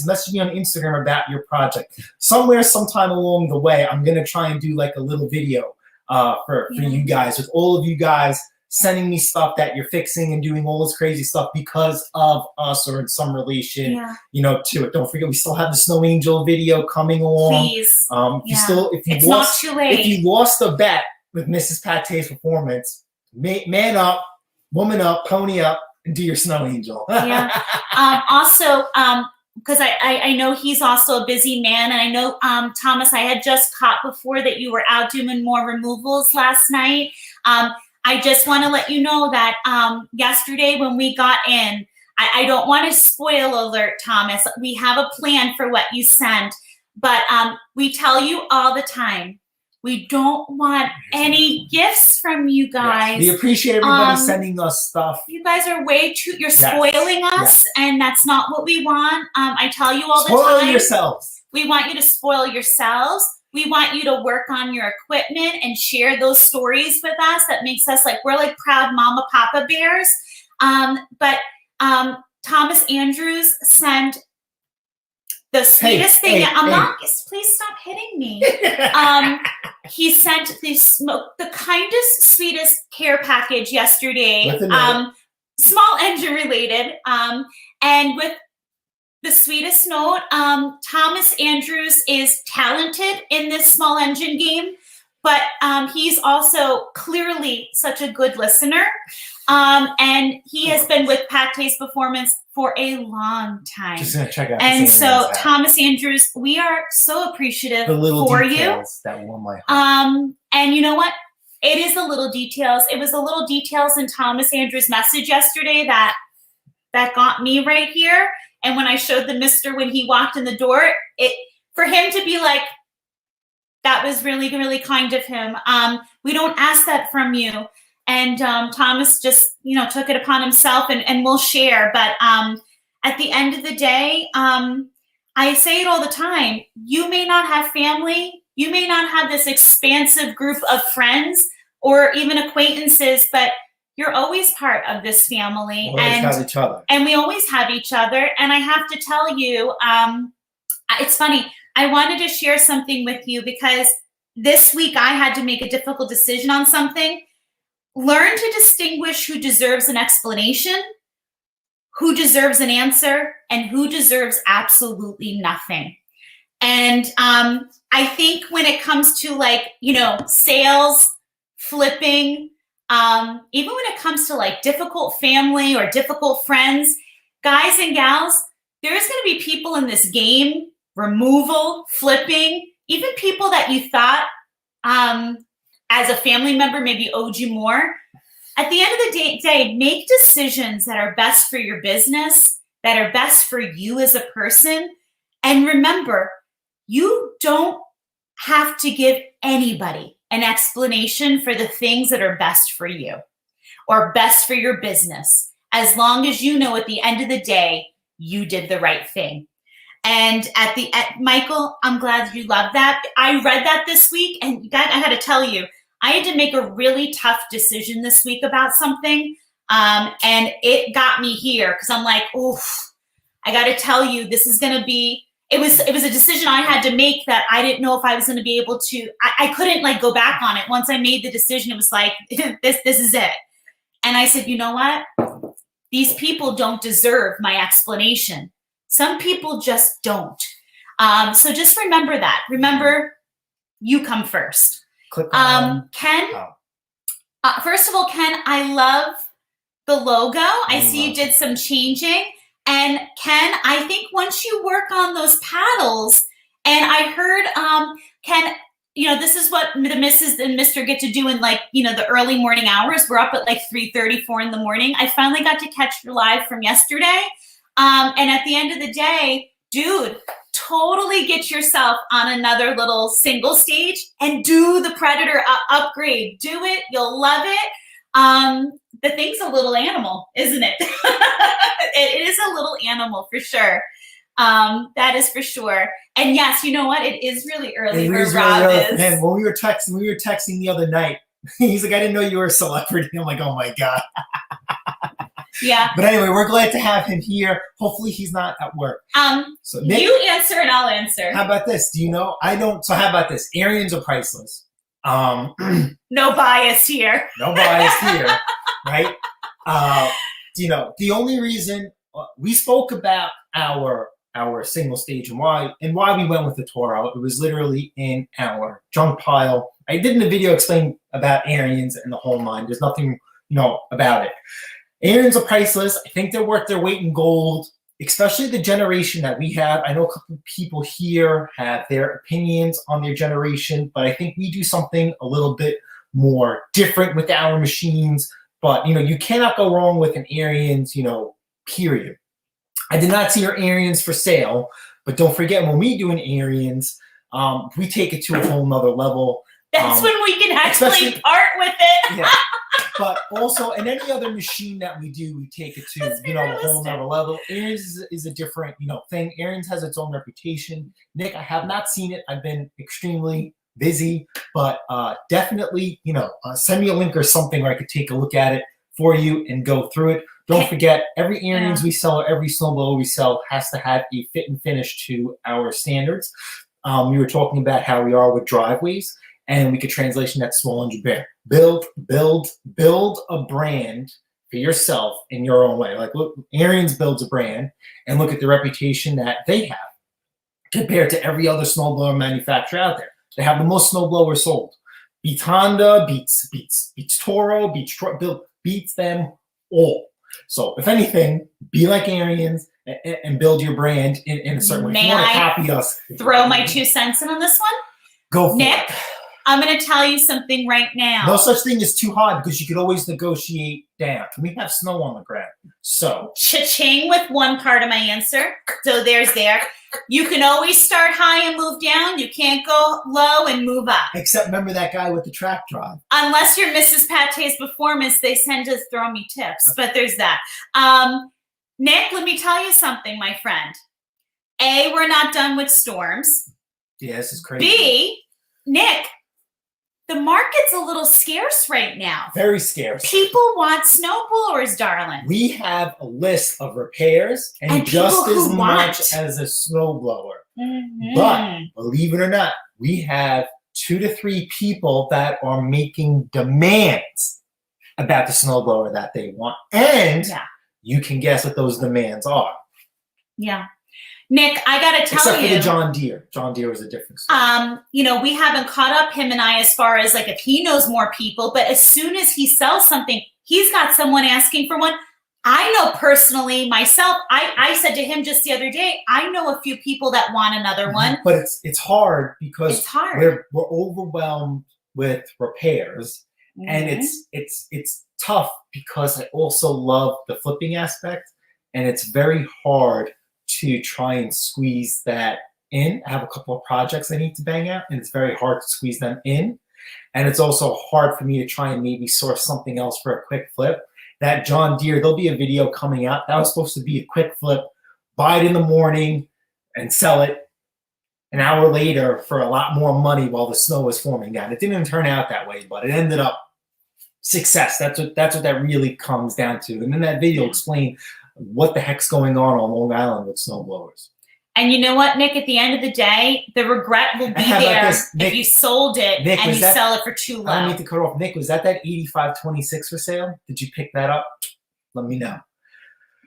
message me on Instagram about your project. Somewhere, sometime along the way, I'm going to try and do like a little video for you guys, with all of you guys sending me stuff that you're fixing and doing all this crazy stuff because of us or in some relation, to it. Don't forget, we still have the Snow Angel video coming along. Please. If you it's not too late. If you lost a bet with Mrs. Pate's Performance, man up, woman up, pony up, and do your snow angel. Yeah. Also, because I know he's also a busy man, and I know, Thomas, I had just caught before that you were out doing more removals last night. I just want to let you know that yesterday when we got in, I don't want to spoil alert, Thomas. We have a plan for what you sent, but we tell you all the time, we don't want any gifts from you guys. Yes. We appreciate everybody sending us stuff. You guys are you're spoiling us, and that's not what we want. I tell you all the time. Spoil yourselves. We want you to spoil yourselves. We want you to work on your equipment and share those stories with us. That makes us we're like proud mama papa bears. But Thomas Andrews sent the sweetest thing. Not. Please stop hitting me. He sent the kindest, sweetest care package yesterday. Small engine related, and with the sweetest note. Thomas Andrews is talented in this small engine game, but he's also clearly such a good listener. And he has been with Pate's Performance for a long time. Just gonna check out. And so, Thomas Andrews, we are so appreciative for you. That warm my heart. And you know what? It is the little details. It was the little details in Thomas Andrews' message yesterday that got me right here. And when I showed the mister when he walked in the door, for him to be like, that was really, really kind of him. We don't ask that from you. And Thomas just, took it upon himself, and we'll share. But at the end of the day, I say it all the time. You may not have family. You may not have this expansive group of friends or even acquaintances, but you're always part of this family. We always have each other. And we always have each other. And I have to tell you, it's funny. I wanted to share something with you because this week I had to make a difficult decision on something. Learn to distinguish who deserves an explanation, who deserves an answer, and who deserves absolutely nothing. And I think when it comes to sales, flipping, even when it comes to difficult family or difficult friends, guys and gals, there's going to be people in this game, removal, flipping, even people that you thought as a family member maybe owed you more. At the end of the day, make decisions that are best for your business, that are best for you as a person. And remember, you don't have to give anybody an explanation for the things that are best for you or best for your business, as long as you know at the end of the day, you did the right thing. And Michael, I'm glad you love that. I read that this week, and I had to tell you, I had to make a really tough decision this week about something, and it got me here because I'm like, oof, I got to tell you, this is going to be. It was a decision I had to make that I didn't know if I was going to be able to. I couldn't go back on it. Once I made the decision, it was like this is it. And I said, you know what? These people don't deserve my explanation. Some people just don't. So just remember that. Remember, you come first. Ken, first of all, Ken, I love the logo. I see you did some changing. And Ken, I think once you work on those paddles, and I heard, Ken, this is what the Mrs. and Mr. get to do in the early morning hours. We're up at 3:30, 4 in the morning. I finally got to catch your live from yesterday. And at the end of the day, dude, totally get yourself on another little single stage and do the Predator upgrade. Do it. You'll love it. The thing's a little animal, isn't it? It is a little animal for sure. That is for sure. And yes, you know what? It is really early where Rob is. Man, when we were texting the other night, he's like, I didn't know you were a celebrity. I'm like, oh my God. Yeah. But anyway, we're glad to have him here. Hopefully he's not at work. So Nick, you answer and I'll answer. How about this? Do you know? I don't. So how about this? Arians are priceless. No bias here. No bias here, right? The only reason we spoke about our our single stage and why we went with the Toro. It was literally in our junk pile. I did in the video explain about Ariens and the whole nine. There's nothing, about it. Ariens are priceless. I think they're worth their weight in gold, especially the generation that we have. I know a couple of people here have their opinions on their generation, but I think we do something a little bit more different with our machines. But, you cannot go wrong with an Ariens, period. I did not see your Ariens for sale, but don't forget, when we do an Ariens, we take it to a whole nother level. That's when we can actually part with it. Yeah. But also, in any other machine that we do, we take it to, a whole nother level. Ariens is a different, thing. Ariens has its own reputation. Nick, I have not seen it. I've been extremely busy, but definitely, send me a link or something where I could take a look at it for you and go through it. Don't forget, every Ariens we sell or every snowblower we sell has to have a fit and finish to our standards. We were talking about how we are with driveways, and we could translation that small engine bear. Build a brand for yourself in your own way. Like, look, Ariens builds a brand, and look at the reputation that they have compared to every other snowblower manufacturer out there. They have the most snowblowers sold. Beats Honda, beats Toro, beats them all. So, if anything, be like Ariens and build your brand in a certain way. If you want to copy us, throw my 2 cents in on this one? Go for Nick, it. I'm going to tell you something right now. No such thing as too high because you could always negotiate down. We have snow on the ground. So, cha-ching with one part of my answer. So there's there. You can always start high and move down. You can't go low and move up. Except remember that guy with the track drive. Unless you're Mrs. Pate's Performance, they tend to throw me tips. But there's that. Nick, let me tell you something, my friend. A, we're not done with storms. Yeah, this is crazy. B, Nick, the market's a little scarce right now. Very scarce. People want snowblowers, darling. We have a list of repairs and just as much as a snowblower. Mm-hmm. But believe it or not, we have 2 to 3 people that are making demands about the snowblower that they want. And you can guess what those demands are. Yeah. Nick, I got to tell Except you. for the John Deere. John Deere was a different story. We haven't caught up, him and I, as far as like if he knows more people, but as soon as he sells something, he's got someone asking for one. I know personally myself, I said to him just the other day, I know a few people that want another one. But it's hard because it's hard. We're overwhelmed with repairs. Mm-hmm. And it's tough because I also love the flipping aspect, and it's very hard to try and squeeze that in. I have a couple of projects I need to bang out, and it's very hard to squeeze them in. And it's also hard for me to try and maybe source something else for a quick flip. That John Deere, there'll be a video coming out. That was supposed to be a quick flip. Buy it in the morning and sell it an hour later for a lot more money while the snow was forming down. It didn't turn out that way, but it ended up success. That's what that really comes down to. And then that video explained what the heck's going on Long Island with snowblowers. And you know what, Nick? At the end of the day, the regret will be there Nick, if you sold it Nick, and you sell it for too low. I don't need to cut off. Nick, was that 8526 for sale? Did you pick that up? Let me know.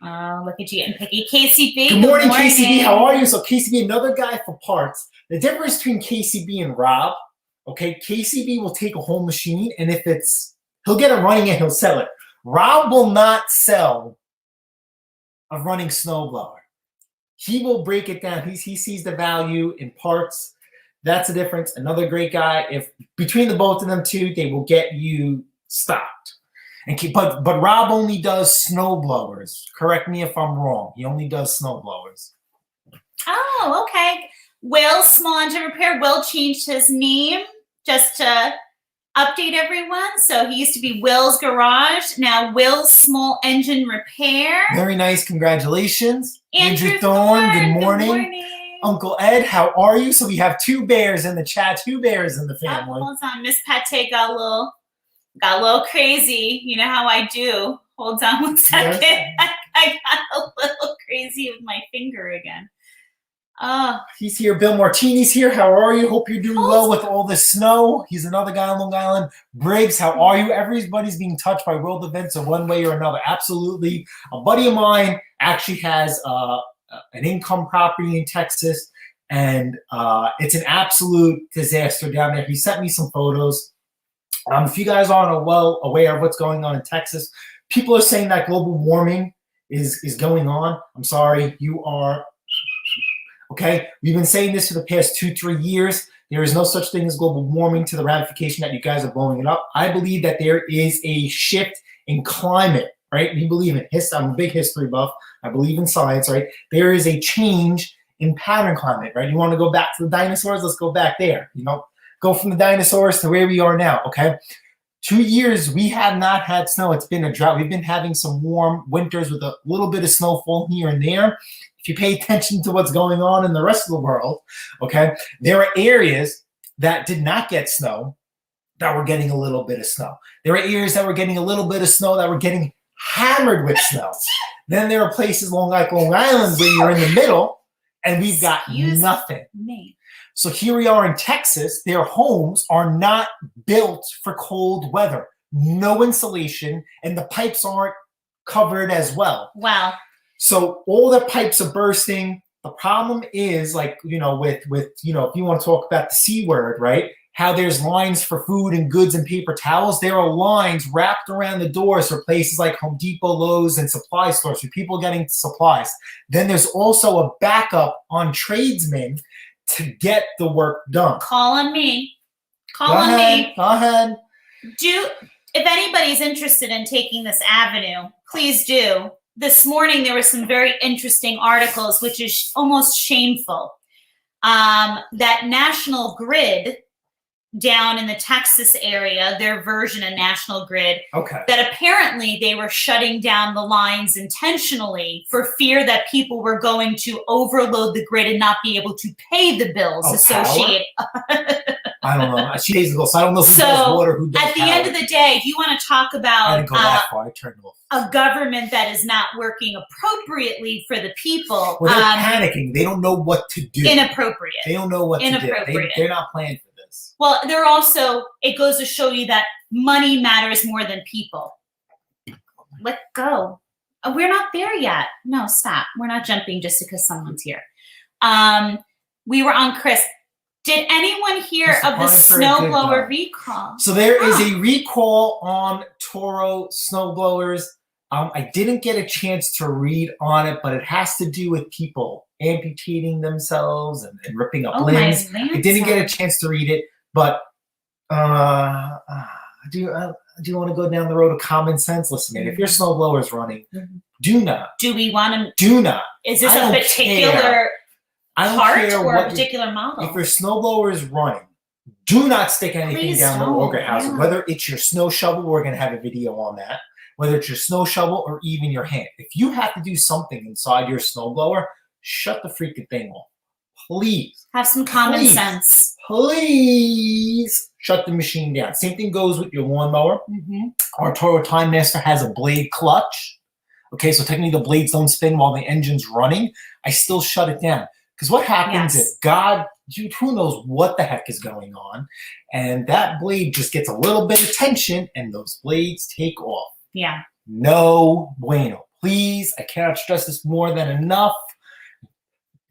Oh, look at you getting picky. KCB, good morning, KCB. How are you? So KCB, another guy for parts. The difference between KCB and Rob, okay, KCB will take a whole machine, and if he'll get it running and he'll sell it. Rob will not sell a running snowblower. He will break it down. He sees the value in parts. That's the difference. Another great guy. If between the both of them two, they will get you stocked. But Rob only does snowblowers. Correct me if I'm wrong. He only does snowblowers. Oh, okay. Will Small Engine Repair. Will changed his name just to update everyone. So he used to be Will's Garage. Now Will's Small Engine Repair. Very nice. Congratulations. Andrew Thorne. Good morning. Uncle Ed, how are you? So we have 2 bears in the chat, 2 bears in the family. Hold on. Miss Pate got a little crazy. You know how I do. Hold on one second. Yes. I got a little crazy with my finger again. He's here. Bill Martini's here. How are you? Hope you're doing well with all this snow. He's another guy on Long Island. Briggs, how are you? Everybody's being touched by world events in one way or another. Absolutely. A buddy of mine actually has an income property in Texas, and it's an absolute disaster down there. He sent me some photos. If you guys aren't well aware of what's going on in Texas, people are saying that global warming is going on. I'm sorry, you are. Okay, we've been saying this for the past 2-3 years. There is no such thing as global warming to the ramification that you guys are blowing it up. I believe that there is a shift in climate, right? We believe in history. I'm a big history buff. I believe in science, right? There is a change in pattern climate, right? You want to go back to the dinosaurs? Let's go back there. Go from the dinosaurs to where we are now, okay? 2 years, we have not had snow. It's been a drought. We've been having some warm winters with a little bit of snowfall here and there. If you pay attention to what's going on in the rest of the world, okay, there are areas that did not get snow that were getting a little bit of snow. There are areas that were getting a little bit of snow that were getting hammered with snow. Then there are places like Long Island where you're in the middle and we've got nothing. So here we are in Texas. Their homes are not built for cold weather. No insulation, and the pipes aren't covered as well. Wow. So all the pipes are bursting. The problem is, like, with if you want to talk about the C word, right? How there's lines for food and goods and paper towels. There are lines wrapped around the doors for places like Home Depot, Lowe's, and supply stores for people getting supplies. Then there's also a backup on tradesmen to get the work done. Call on me. Go ahead. If anybody's interested in taking this avenue, please do. This morning, there were some very interesting articles, which is almost shameful. That National Grid down in the Texas area, their version of National Grid, that apparently they were shutting down the lines intentionally for fear that people were going to overload the grid and not be able to pay the bills associated. I don't know. She pays the bill, so I don't know who does water, who does at the end of the day, you want to talk about I didn't go that far. I turned off. A government that is not working appropriately for the people. Well, they're panicking. They don't know what to do. Inappropriate. They don't know what to do. They're not planning for this. Well, they're also, it goes to show you that money matters more than people. Let go. We're not there yet. No, stop. We're not jumping just because someone's here. We were on Chris. Did anyone hear of the snowblower recall? So there is a recall on Toro snowblowers. I didn't get a chance to read on it, but it has to do with people amputating themselves and ripping up limbs. I didn't get a chance to read it, but do you want to go down the road of common sense? Listen, man, if your snowblower is running, do not. Do we want to? Do not. Is this a particular part or a particular model? If your snowblower is running, do not stick anything down the auger housing. Yeah. Whether it's your snow shovel, we're going to have a video on that. Whether it's your snow shovel or even your hand. If you have to do something inside your snowblower, shut the freaking thing off. Please. Have some common sense. Please shut the machine down. Same thing goes with your lawnmower. Our Toro Time Master has a blade clutch. Okay, so technically the blades don't spin while the engine's running. I still shut it down. Because what happens if who knows what the heck is going on, and that blade just gets a little bit of tension and those blades take off. Yeah. No bueno. Please, I cannot stress this more than enough.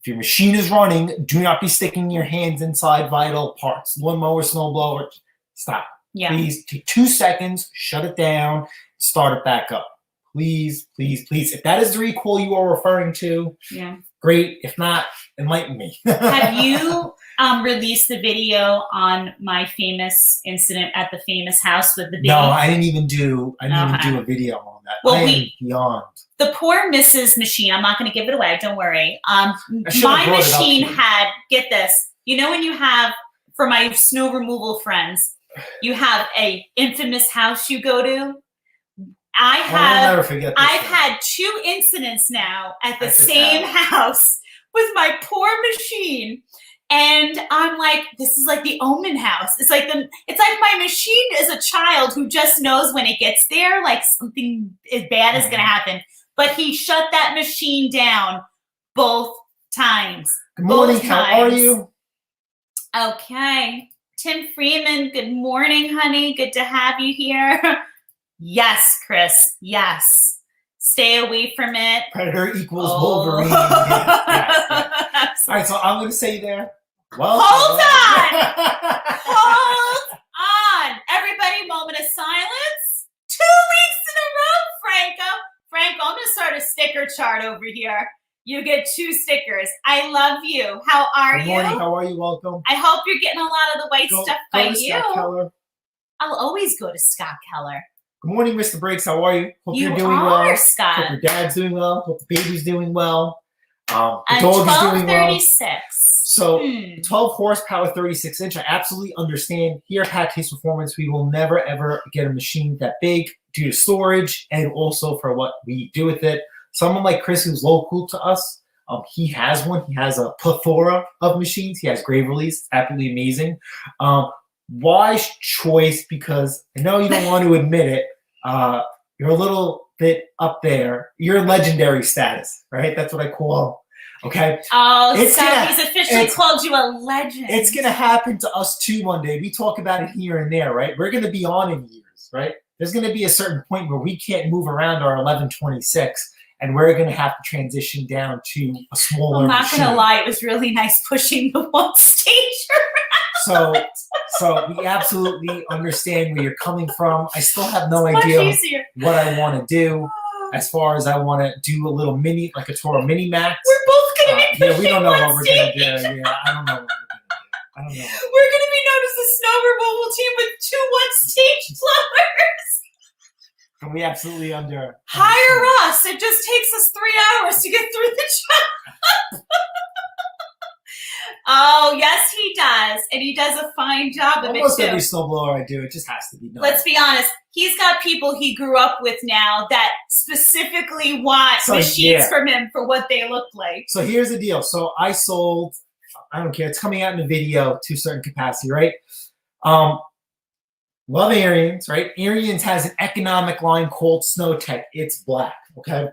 If your machine is running, do not be sticking your hands inside vital parts. Lawnmower, snowblower, stop. Yeah. Please take 2 seconds, shut it down, start it back up. Please, please, please. If that is the recall you are referring to, great. If not, enlighten me. Have you released the video on my famous incident at the famous house with the baby? No, I didn't even do a video on that. Well, I am beyond. The poor Mrs. Machine, I'm not going to give it away, don't worry. My machine had, get this, you know when you have, for my snow removal friends, you have a infamous house you go to? I've had 2 incidents now at the same house with my poor machine, and I'm like, this is like the Omen house. It's like my machine is a child who just knows when it gets there, like something bad is going to happen. But he shut that machine down both times. Good morning. How are you? Okay, Tim Freeman. Good morning, honey. Good to have you here. Yes, Chris. Yes. Stay away from it. Predator equals Wolverine. Yes. All right, so I'm going to say there. Well, hold on. Hold on. Everybody, moment of silence. 2 weeks in a row, Franco. Franco, I'm going to start a sticker chart over here. You get 2 stickers. I love you. How are you? Good morning. How are you? Welcome. I hope you're getting a lot of the white stuff by you. Scott Keller. I'll always go to Scott Keller. Good morning, Mr. Briggs. How are you? Hope You you're doing are, well. Scott. Hope your dad's doing well. Hope the baby's doing well. The And dog is doing well. 1236. So 12 horsepower, 36 inch. I absolutely understand. Here at Pat Taste Performance, we will never ever get a machine that big due to storage and also for what we do with it. Someone like Chris, who's local to us, he has one. He has a plethora of machines. He has Graverly's. It's absolutely amazing. Wise choice, because I know you don't want to admit it. You're a little bit up there. You're legendary status, right? That's what I call. Okay. Oh, Scott, he's officially called you a legend. It's gonna happen to us too one day. We talk about it here and there, right? We're gonna be on in years, right? There's gonna be a certain point where we can't move around our 1126, and we're gonna have to transition down to a smaller. I'm not gonna lie, it was really nice pushing the one stage around. So we absolutely understand where you're coming from. I still have no idea what I want to do. As far as I want to do a little mini, like a Toro Mini Max. We're both going to be pushing yeah, we don't know what we're going to do. stage. Yeah, I don't know what we're going to do. I don't know. We're going to be known as the Snow Removal Team with 2 one-stage blowers. And we absolutely Hire us. It just takes us 3 hours to get through the job. Oh, yes, he does. And he does a fine job of Almost it, too. every snowblower I do, it just has to be done. Let's be honest. He's got people he grew up with now that specifically want machines from him for what they look like. So here's the deal. So I sold, I don't care, it's coming out in the video to a certain capacity, right? Love Ariens, right? Ariens has an economic line called Snow Tech. It's black, okay?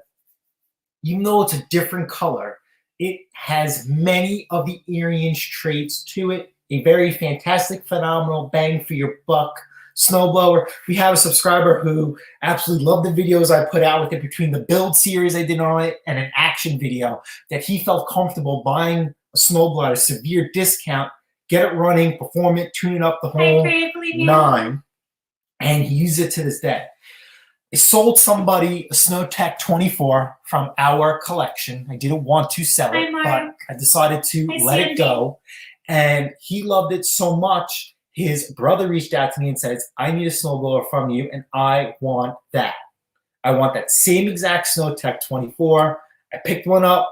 Even though it's a different color, it has many of the Ariens traits to it. A very fantastic, phenomenal, bang for your buck snowblower. We have a subscriber who absolutely loved the videos I put out with it, between the build series I did on it and an action video, that he felt comfortable buying a snowblower at a severe discount, get it running, perform it, tune it up the whole 9, and he used it to this day. I sold somebody a Snow Tech 24 from our collection. I didn't want to sell it, but I decided to let it go. And he loved it so much, his brother reached out to me and says, I need a snowblower from you, and I want that. I want that same exact Snow Tech 24. I picked one up,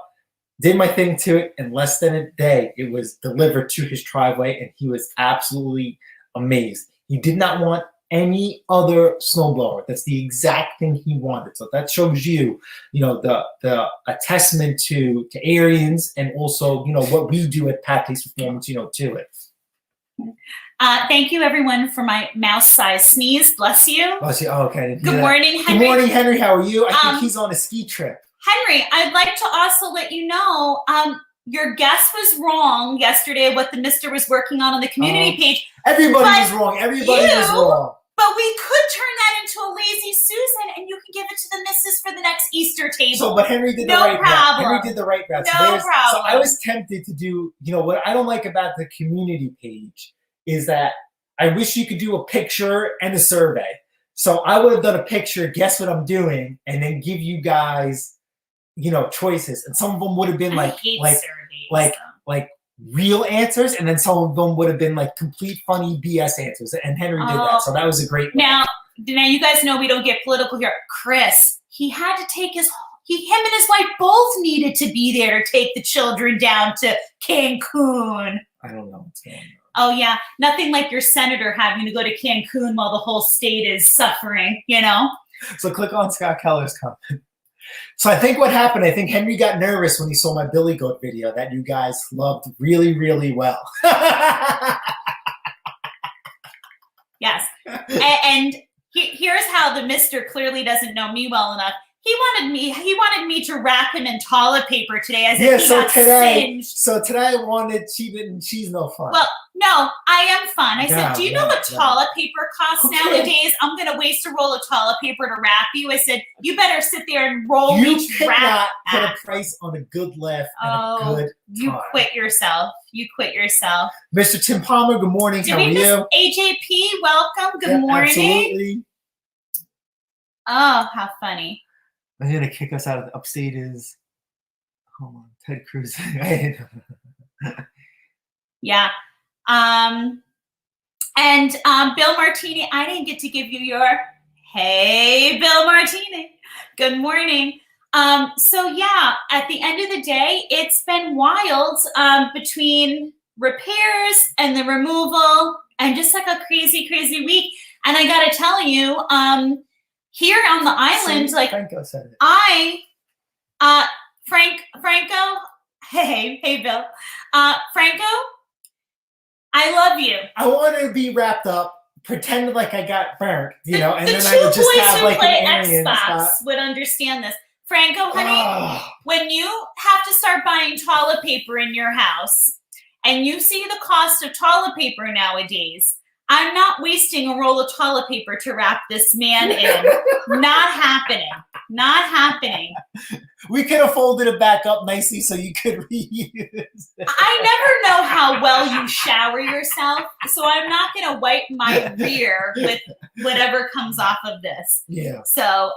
did my thing to it. In less than a day, it was delivered to his driveway, and he was absolutely amazed. He did not want any other snowblower. That's the exact thing he wanted. So that shows you, the a testament to Ariens, and also, what we do at Pat Taste Performance, to it. Thank you, everyone, for my mouse-sized sneeze. Bless you. Bless you. Oh, okay. Good morning, Henry. Good morning, Henry. How are you? I think he's on a ski trip. Henry, I'd like to also let you know, your guess was wrong yesterday, what the mister was working on the community page. Everybody was wrong. Everybody was wrong. But we could turn that into a Lazy Susan, and you can give it to the missus for the next Easter table. So, but Henry did the right route. Henry did the right route. No problem. So I was tempted to do, what I don't like about the community page is that I wish you could do a picture and a survey. So I would have done a picture, guess what I'm doing, and then give you guys, choices. And some of them would have been like real answers, and then some of them would have been like complete funny BS answers. And Henry did that, so that was a great one. Now you guys know we don't get political here. Chris, he had to take him and his wife both needed to be there to take the children down to Cancun. I don't know what's going on. Oh yeah, nothing like your senator having to go to Cancun while the whole state is suffering, So click on Scott Keller's comment. So I think what happened, I think Henry got nervous when he saw my Billy Goat video that you guys loved really, really well. Yes. And here's how the mister clearly doesn't know me well enough. He wanted me to wrap him in toilet paper today as if he got singed. So today I wanted cheese, and cheese no fun. Well, No, I am fun. I said, do you know what Yeah. toilet paper costs Okay. nowadays? I'm going to waste a roll of toilet paper to wrap you. I said, you better sit there and roll You each cannot wrap. put a price on a good laugh and a good You time. quit yourself. You quit yourself. Mr. Tim Palmer, good morning. How are you? AJP, welcome. Good Yep, morning. Absolutely. Oh, how funny. I'm going to kick us out of the upstate is, hold on, Ted Cruz. Yeah. And Bill Martini, I didn't get to give you your, hey, Bill Martini, good morning. So yeah, at the end of the day, it's been wild between repairs and the removal and just like a crazy, crazy week. And I got to tell you, here on the island, See, like Franco said it. Franco, hey, Bill, Franco, I love you. I want to be wrapped up, pretend like I got burnt, you know, and the then two I would just boys have who like play an alien Xbox spot. would understand this. Franco, honey, when you have to start buying toilet paper in your house and you see the cost of toilet paper nowadays, I'm not wasting a roll of toilet paper to wrap this man in. Not happening. Not happening. We could have folded it back up nicely so you could reuse it. I never know how well you shower yourself, so I'm not going to wipe my rear with whatever comes off of this. Yeah. So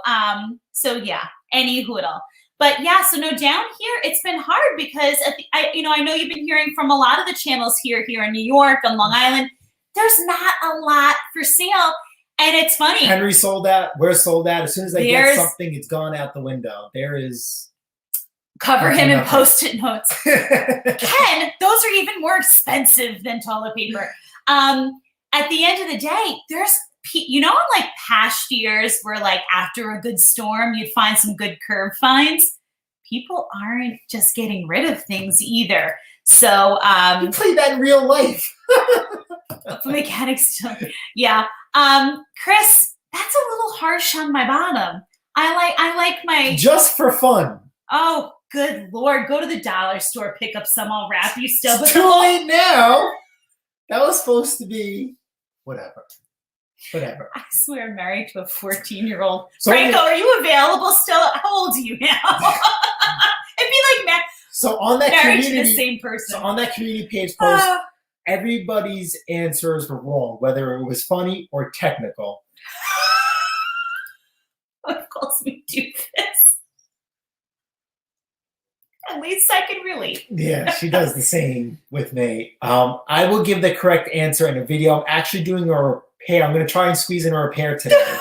yeah, any hoodle. But yeah, so no, down here, it's been hard because, I know you've been hearing from a lot of the channels here in New York, on Long Island, there's not a lot for sale. And it's funny. Henry sold out. We're sold out. As soon as I get something, it's gone out the window. There is. Cover him in Post-it notes. Ken, those are even more expensive than toilet paper. At the end of the day, there's, in like past years where like after a good storm, you'd find some good curb finds. People aren't just getting rid of things either. So you play that in real life. Mechanics still. Yeah. Chris, that's a little harsh on my bottom. I like my just for fun. Oh, good Lord. Go to the dollar store, pick up some, I'll wrap you still. It's too late now. That was supposed to be whatever. I swear I'm married to a 14-year-old. So Franco, are you available still? How old are you now? It'd be like so on that married community, to the same person. So on that community page post, everybody's answers were wrong, whether it was funny or technical. What calls me do this? At least I can relate. Yeah, she does the same with me. I will give the correct answer in a video. I'm actually doing a repair. I'm going to try and squeeze in a repair today.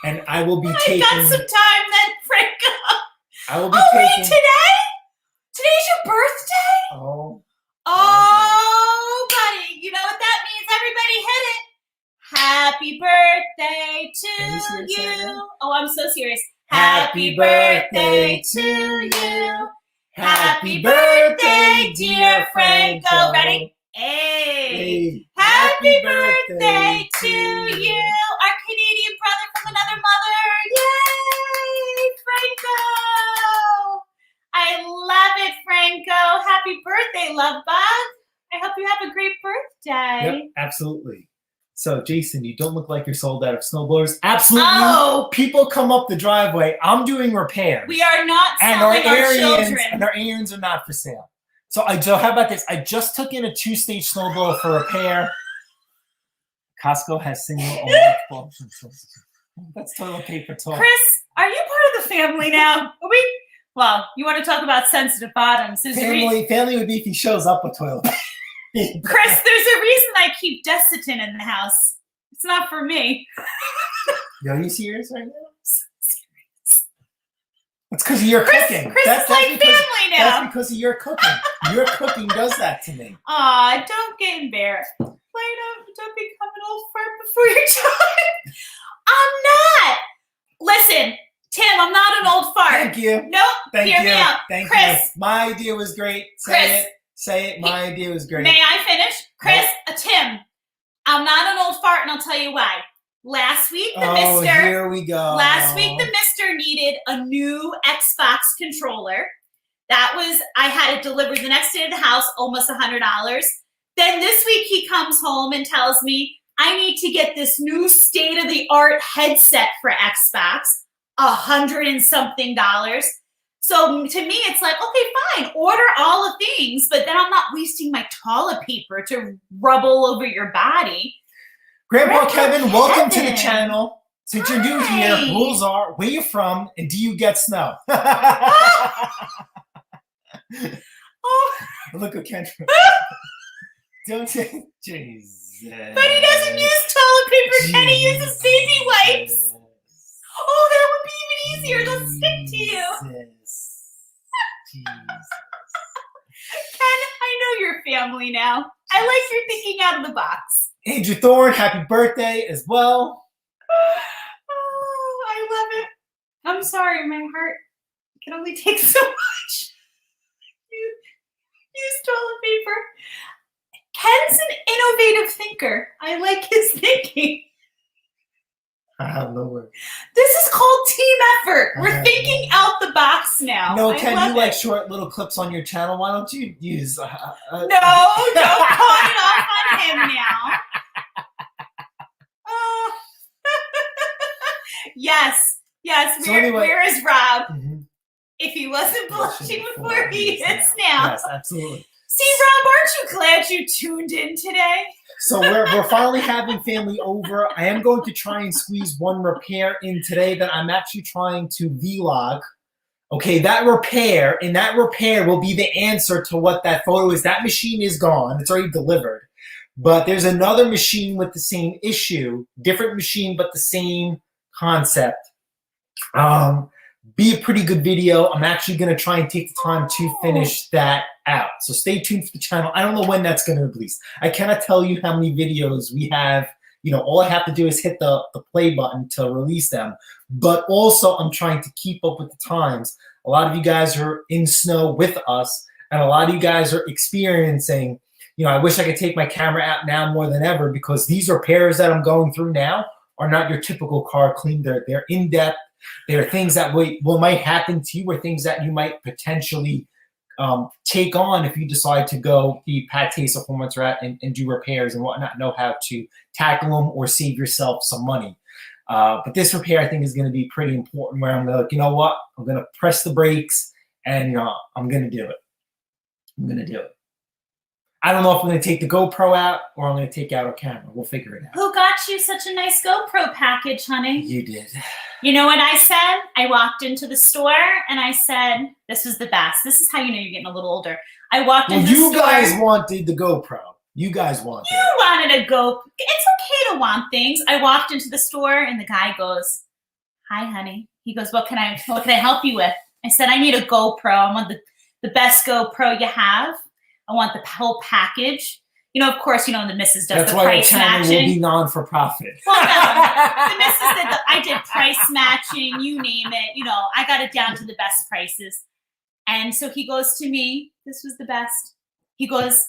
And I will be taking... I got some time then, Franco. I will be wait, today? Today's your birthday? Oh, buddy. You know what that means? Everybody hit it. Happy birthday to you. Oh, I'm so serious. Happy birthday to you. Happy birthday, dear Franco. Ready? Hey. Happy birthday to you. Our Canadian brother from another mother. Yay, Franco. I love it, Franco. Happy birthday, love bug. I hope you have a great birthday. Yep, absolutely. So, Jason, you don't look like you're sold out of snowblowers. Absolutely. Oh. People come up the driveway. I'm doing repairs. We are not selling our children. And our aliens are not for sale. So, how about this? I just took in a 2-stage snowblower for repair. Costco has single electrical. That's toilet paper talk. Chris, are you part of the family now? Well, you want to talk about sensitive bottoms. Family would be if he shows up with toilet paper. Chris, there's a reason I keep Desitin in the house. It's not for me. Yo, are you serious right now? It's because of your cooking. Chris is like family now. That's because of your cooking. Your cooking does that to me. Aw, don't get embarrassed. Don't become an old fart before your time. I'm not. Listen, Tim, I'm not an old fart. Thank you. Nope. Hear me out. Thank Chris, you. My idea was great. Say it. My idea was great. May I finish? Chris, Tim, I'm not an old fart, and I'll tell you why. Last week, the mister. Here we go. Last week, the mister needed a new Xbox controller. I had it delivered the next day to the house, almost $100. Then this week he comes home and tells me I need to get this new state-of-the-art headset for Xbox, $100 and something. So to me, it's like, okay, fine, order all the things, but then I'm not wasting my toilet paper to rub all over your body. Grandpa Kevin, welcome to the channel. Since you're new Hi. here, rules are, where you from and do you get snow? Oh. Look at Kendra. Don't say, Jesus. But he doesn't use toilet paper, Ken, he uses baby wipes. Oh, that would be even easier. They'll stick to you. Jesus. Ken, I know your family now. I like your thinking out of the box. Andrew Thorne, happy birthday as well. Oh, I love it. I'm sorry, my heart can only take so much. Use toilet paper. Ken's an innovative thinker. I like his thinking. I have no word. This is called team effort. We're thinking out the box now. No, Ken, you like short little clips on your channel. Why don't you use... No, don't call it off on him now. Oh. Yes. So anyway, where is Rob? Mm-hmm. If he wasn't blushing before he is now. Yes, absolutely. See, Rob, aren't you glad you tuned in today? So we're finally having family over. I am going to try and squeeze one repair in today that I'm actually trying to vlog. Okay, that repair will be the answer to what that photo is. That machine is gone. It's already delivered. But there's another machine with the same issue, different machine, but the same concept. Be a pretty good video. I'm actually going to try and take the time to finish that out. So stay tuned for the channel. I don't know when that's going to release. I cannot tell you how many videos we have. You know, all I have to do is hit the play button to release them. But also, I'm trying to keep up with the times. A lot of you guys are in snow with us, and a lot of you guys are experiencing, you know, I wish I could take my camera out now more than ever, because these repairs that I'm going through now are not your typical car clean. They're in-depth. There are things that might happen to you, or things that you might potentially take on if you decide to go the Pate's Performance route and do repairs and whatnot, know how to tackle them or save yourself some money. But this repair, I think, is going to be pretty important, where I'm like, you know what? I'm going to press the brakes and I'm going to do it. I'm going to do it. I don't know if I'm going to take the GoPro out or I'm going to take out a camera. We'll figure it out. Who got you such a nice GoPro package, honey? You did. You know what I said? I walked into the store and I said, this was the best. This is how you know you're getting a little older. I walked into the store. You guys wanted the GoPro. You guys wanted it. You wanted a GoPro. It's okay to want things. I walked into the store and the guy goes, hi, honey. He goes, what can I help you with? I said, I need a GoPro. I want the best GoPro you have. I want the whole package. You know, of course, you know, the missus does the price matching. That's why the channel will be non-for-profit. Well, no, the missus did I did price matching, you name it. You know, I got it down to the best prices. And so he goes to me, this was the best. He goes,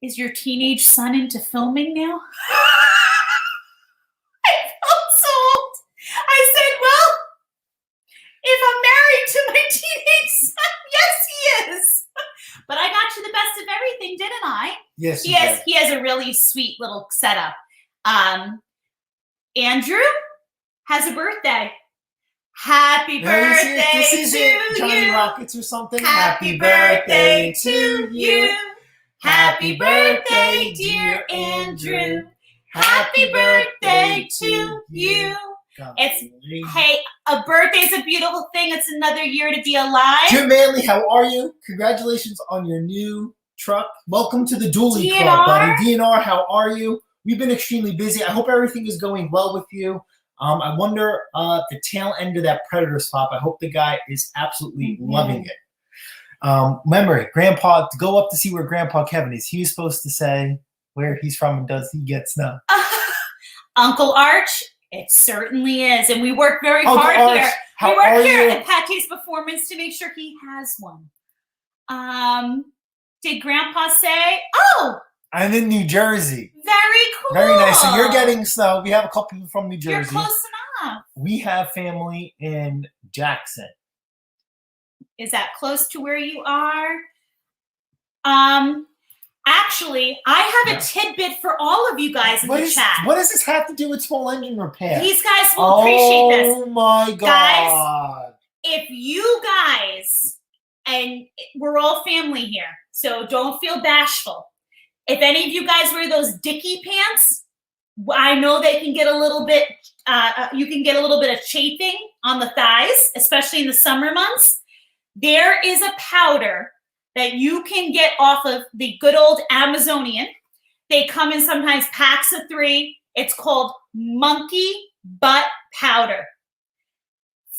is your teenage son into filming now? I felt so old. I said, well, if I'm married to my teenage son, yes, he is. But I got you the best of everything, didn't I? Yes, he has a really sweet little setup. Andrew has a birthday. Happy birthday this to it. Johnny you. Rockets or something. Happy birthday to you. Happy birthday, dear Andrew. Happy birthday to you. Hey, a birthday's a beautiful thing. It's another year to be alive. Jim Manley, how are you? Congratulations on your new truck. Welcome to the Dually DNR? Club, buddy. DNR, how are you? We've been extremely busy. I hope everything is going well with you. I wonder the tail end of that Predator swap. I hope the guy is absolutely loving it. Remember, Grandpa, to go up to see where Grandpa Kevin is, he was supposed to say where he's from and does he get snow. Uncle Arch. It certainly is, and we work very hard here. We work here at Pate's Performance to make sure he has one. Did Grandpa say, oh, I'm in New Jersey. Very cool. Very nice. So you're getting snow. We have a couple people from New Jersey. You're close enough. We have family in Jackson. Is that close to where you are? Actually, I have a tidbit for all of you guys in the chat. What does this have to do with small engine repair? These guys will appreciate this. Oh my God. Guys, if you guys, and we're all family here, so don't feel bashful. If any of you guys wear those Dickie pants, I know they can get a little bit, you can get a little bit of chafing on the thighs, especially in the summer months. There is a powder that you can get off of the good old Amazonian. They come in sometimes packs of 3. It's called monkey butt powder.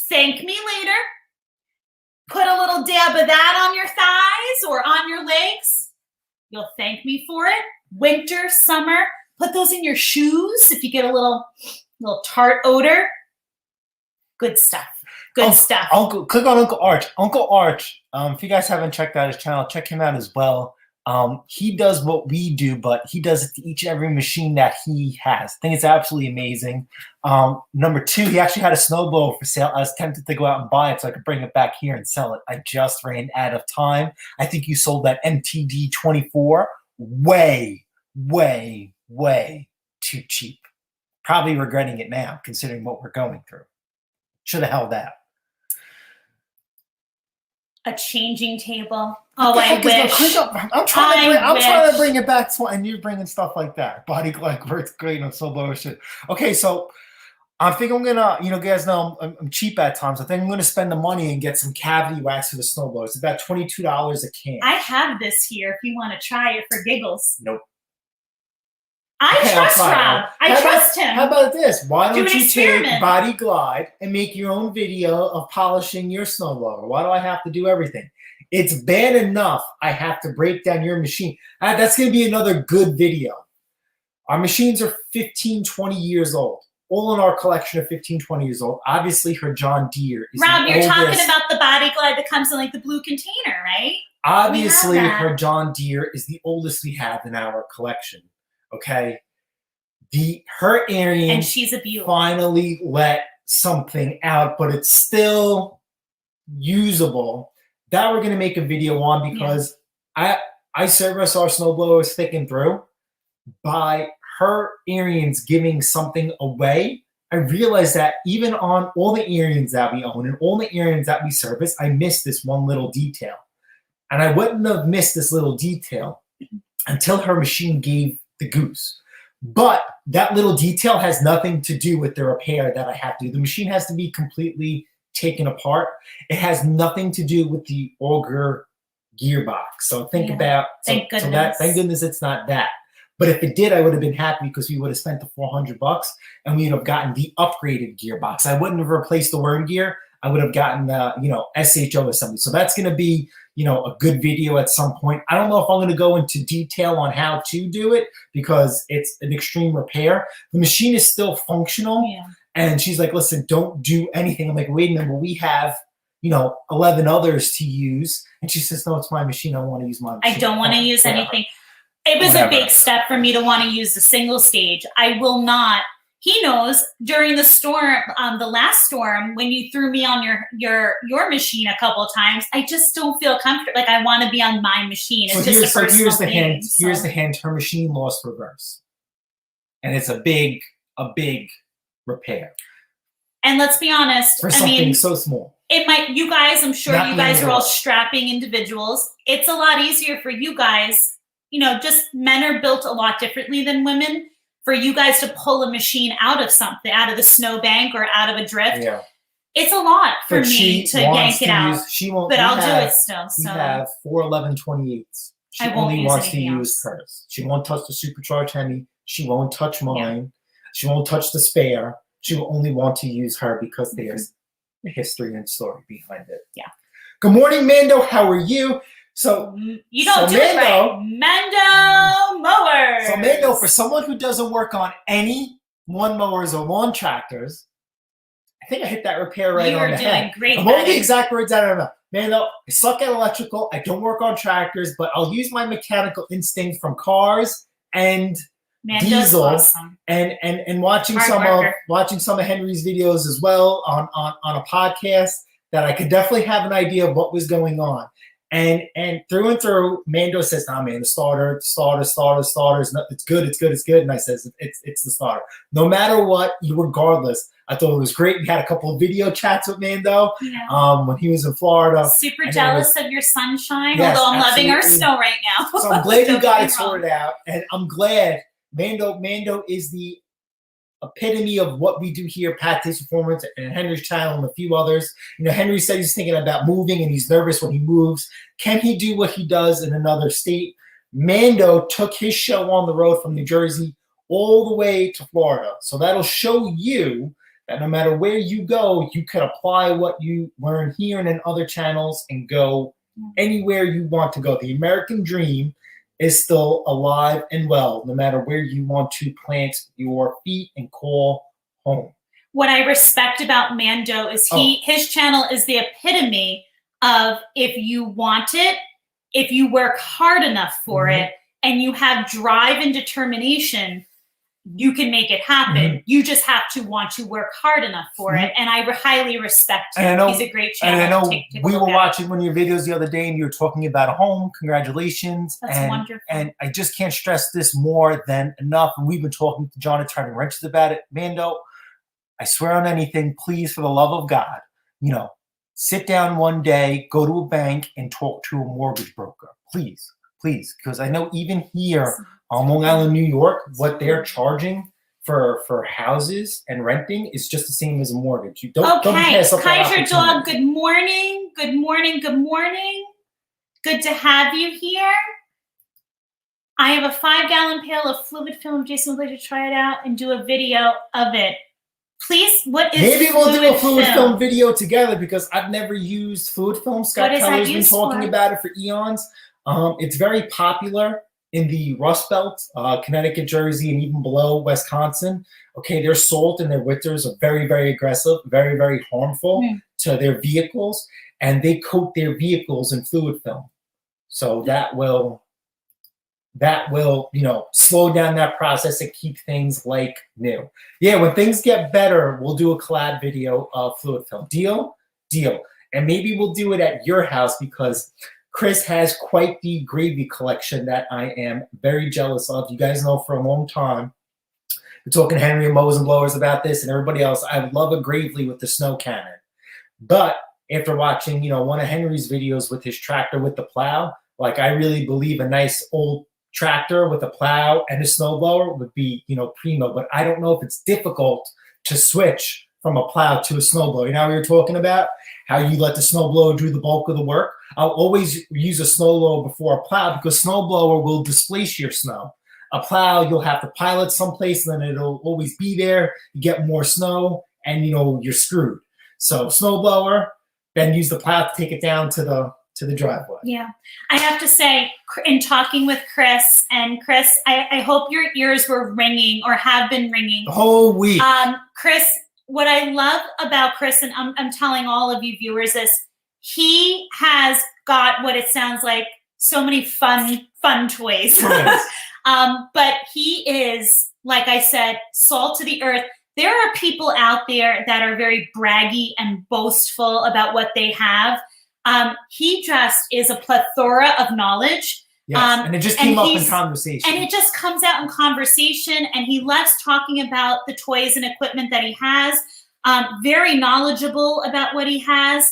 Thank me later. Put a little dab of that on your thighs or on your legs. You'll thank me for it. Winter, summer, put those in your shoes if you get a little tart odor. Good stuff. Good stuff. Click on Uncle Arch. Uncle Arch, if you guys haven't checked out his channel, check him out as well. He does what we do, but he does it to each and every machine that he has. I think it's absolutely amazing. Number 2, he actually had a snowblower for sale. I was tempted to go out and buy it so I could bring it back here and sell it. I just ran out of time. I think you sold that MTD 24 way, way, way too cheap. Probably regretting it now, considering what we're going through. Should have held that. A changing table. Oh, I wish. I'm trying to bring it back to, and you're bringing stuff like that. Body glide works great on snowblower shit. Okay, so I think I'm gonna, you guys know I'm cheap at times. I think I'm gonna spend the money and get some cavity wax for the snowblower. It's about $22 a can. I have this here if you want to try it for giggles. Nope. I trust Rob. I trust him. How about this? Why don't you take Body Glide and make your own video of polishing your snowblower? Why do I have to do everything? It's bad enough I have to break down your machine. That's going to be another good video. Our machines are 15, 20 years old. All in our collection of 15, 20 years old. Obviously, her John Deere is Rob, you're talking about the Body Glide that comes in like the blue container, right? Obviously, her John Deere is the oldest we have in our collection. Okay, her Arian, and she's a beauty. Finally let something out, but it's still usable. That we're gonna make a video on because I service our snowblowers thick and through. By her Arians giving something away, I realized that even on all the Arians that we own and all the Arians that we service, I missed this one little detail, and I wouldn't have missed this little detail until her machine gave the goose. But that little detail has nothing to do with the repair that I have to do. The machine has to be completely taken apart. It has nothing to do with the auger gearbox. So think about, thank goodness. So that, thank goodness it's not that. But if it did, I would have been happy because we would have spent the $400 and we would have gotten the upgraded gearbox. I wouldn't have replaced the worm gear. I would have gotten the, SHO assembly. So that's going to be, a good video at some point. I don't know if I'm going to go into detail on how to do it because it's an extreme repair. The machine is still functional. Yeah. And she's like, listen, don't do anything. I'm like, wait a minute, well, we have, 11 others to use. And she says, no, it's my machine. I want to use my machine. I don't want to use anything. It was a big step for me to want to use the single stage. I will not. He knows during the storm, the last storm, when you threw me on your machine a couple of times, I just don't feel comfortable. Like I want to be on my machine. It's just a personal thing. Here's the hint. Her machine lost reverse, and it's a big repair. And let's be honest, for something so small. It might. You guys, I'm sure you guys are all strapping individuals. It's a lot easier for you guys. Just men are built a lot differently than women. For you guys to pull a machine out of something, out of the snowbank or out of a drift, it's a lot for me to yank it out. But I'll do it still. So we have 4 11/28s. She only wants to use hers. She won't touch the supercharged Hemi. She won't touch mine. Yeah. She won't touch the spare. She will only want to use her because there's a history and story behind it. Yeah. Good morning, Mando. How are you? So you don't do it right. Mando mowers. So Mando, for someone who doesn't work on any lawn mowers or lawn tractors, I think I hit that repair right on the head. You're doing great. I'm only the exact words I don't know. Mando, I suck at electrical. I don't work on tractors, but I'll use my mechanical instinct from cars and diesel awesome. and watching some of Henry's videos as well on a podcast that I could definitely have an idea of what was going on. And through and through, Mando says, "Nah, man, the starter. It's good." And I says, "It's the starter. No matter what, regardless." I thought it was great. We had a couple of video chats with Mando when he was in Florida. Super jealous of your sunshine, yes, although I'm absolutely. loving our snow right now. So I'm glad you got it sorted out, and I'm glad Mando is the epitome of what we do here, Pat Taste Performance and Henry's channel and a few others. You know, Henry said he's thinking about moving and he's nervous when he moves. Can he do what he does in another state? Mando took his show on the road from New Jersey all the way to Florida. So that'll show you that no matter where you go, you can apply what you learn here and in other channels and go anywhere you want to go. The American dream is still alive and well, no matter where you want to plant your feet and call home. What I respect about Mando is his channel is the epitome of if you want it, if you work hard enough for it, and you have drive and determination, you can make it happen. You just have to want to work hard enough for it. And I highly respect him. He's a great channel. And I know we were watching one of your videos the other day and you were talking about a home. Congratulations. That's wonderful. And I just can't stress this more than enough. And we've been talking to John and turning wrenches about it. Mando, I swear on anything, please, for the love of God, you know, sit down one day, go to a bank and talk to a mortgage broker. Please, please. Because I know even here on Long Island, New York, what they're charging for houses and renting is just the same as a mortgage. You don't pass up that Kaiser Dog, good morning. Good morning. Good morning. Good to have you here. I have a 5-gallon pail of fluid film. Jason would like to try it out and do a video of it. Please, what is Maybe we'll do a fluid film video together because I've never used fluid film. Scott Keller's been talking about it for eons. It's very popular in the Rust Belt, Connecticut, Jersey, and even below Wisconsin. Okay, their salt and their winters are very, very aggressive, very, very harmful to their vehicles, and they coat their vehicles in fluid film. So that will, you know, slow down that process and keep things like new. Yeah, when things get better, we'll do a collab video of fluid film. Deal? Deal. And maybe we'll do it at your house because Chris has quite the gravy collection that I am very jealous of. You guys know for a long time, we're talking to Henry and Mows and Blowers about this and everybody else. I love a gravely with the snow cannon. But after watching, you know, one of Henry's videos with his tractor with the plow, like I really believe a nice old tractor with a plow and a snowblower would be, you know, primo. But I don't know if it's difficult to switch from a plow to a snowblower. You know, we were talking about how you let the snowblower do the bulk of the work. I'll always use a snowblower before a plow because snowblower will displace your snow. A plow, you'll have to pilot someplace and then it'll always be there. You get more snow and, you know, you're screwed. So snowblower, then use the plow to take it down to the driveway. Yeah. I have to say, in talking with Chris, and Chris, I hope your ears were ringing or have been ringing. The whole week. Chris, what I love about Chris, and I'm telling all of you viewers this, he has got what it sounds like so many fun toys. But he is, like I said, salt to the earth. There are people out there that are very braggy and boastful about what they have. He just is a plethora of knowledge. Yes, and it just came up in conversation. And it just comes out in conversation, and he loves talking about the toys and equipment that he has. Very knowledgeable about what he has.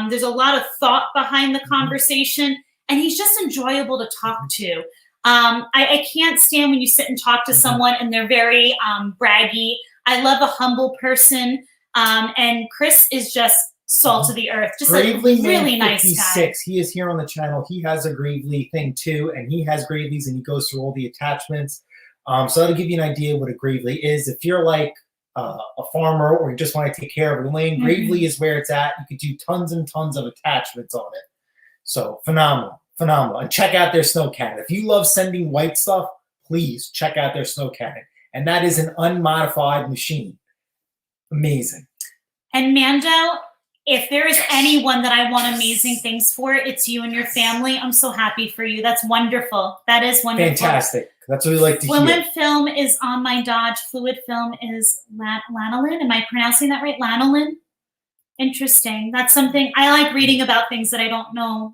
There's a lot of thought behind the conversation, and he's just enjoyable to talk to. I can't stand when you sit and talk to someone and they're very braggy. I love a humble person, and Chris is just salt of the earth, just Gravely a really nice guy. He is here on the channel. He has a Gravely thing too, and he has Gravely's and he goes through all the attachments. So that'll give you an idea what a Gravely is. If you're like a farmer or you just want to take care of your land, Gravely is where it's at. You could do tons and tons of attachments on it. So phenomenal, phenomenal. And check out their snow cannon. If you love sending white stuff, please check out their snow cannon. And that is an unmodified machine. Amazing. And Mando, if there is anyone that I want amazing things for, it's you and your family. I'm so happy for you. That's wonderful. That is wonderful. Fantastic. That's what we like to hear. Fluid film is on my Dodge. Fluid film is lanolin. Am I pronouncing that right? Lanolin? Interesting. That's something I like reading about things that I don't know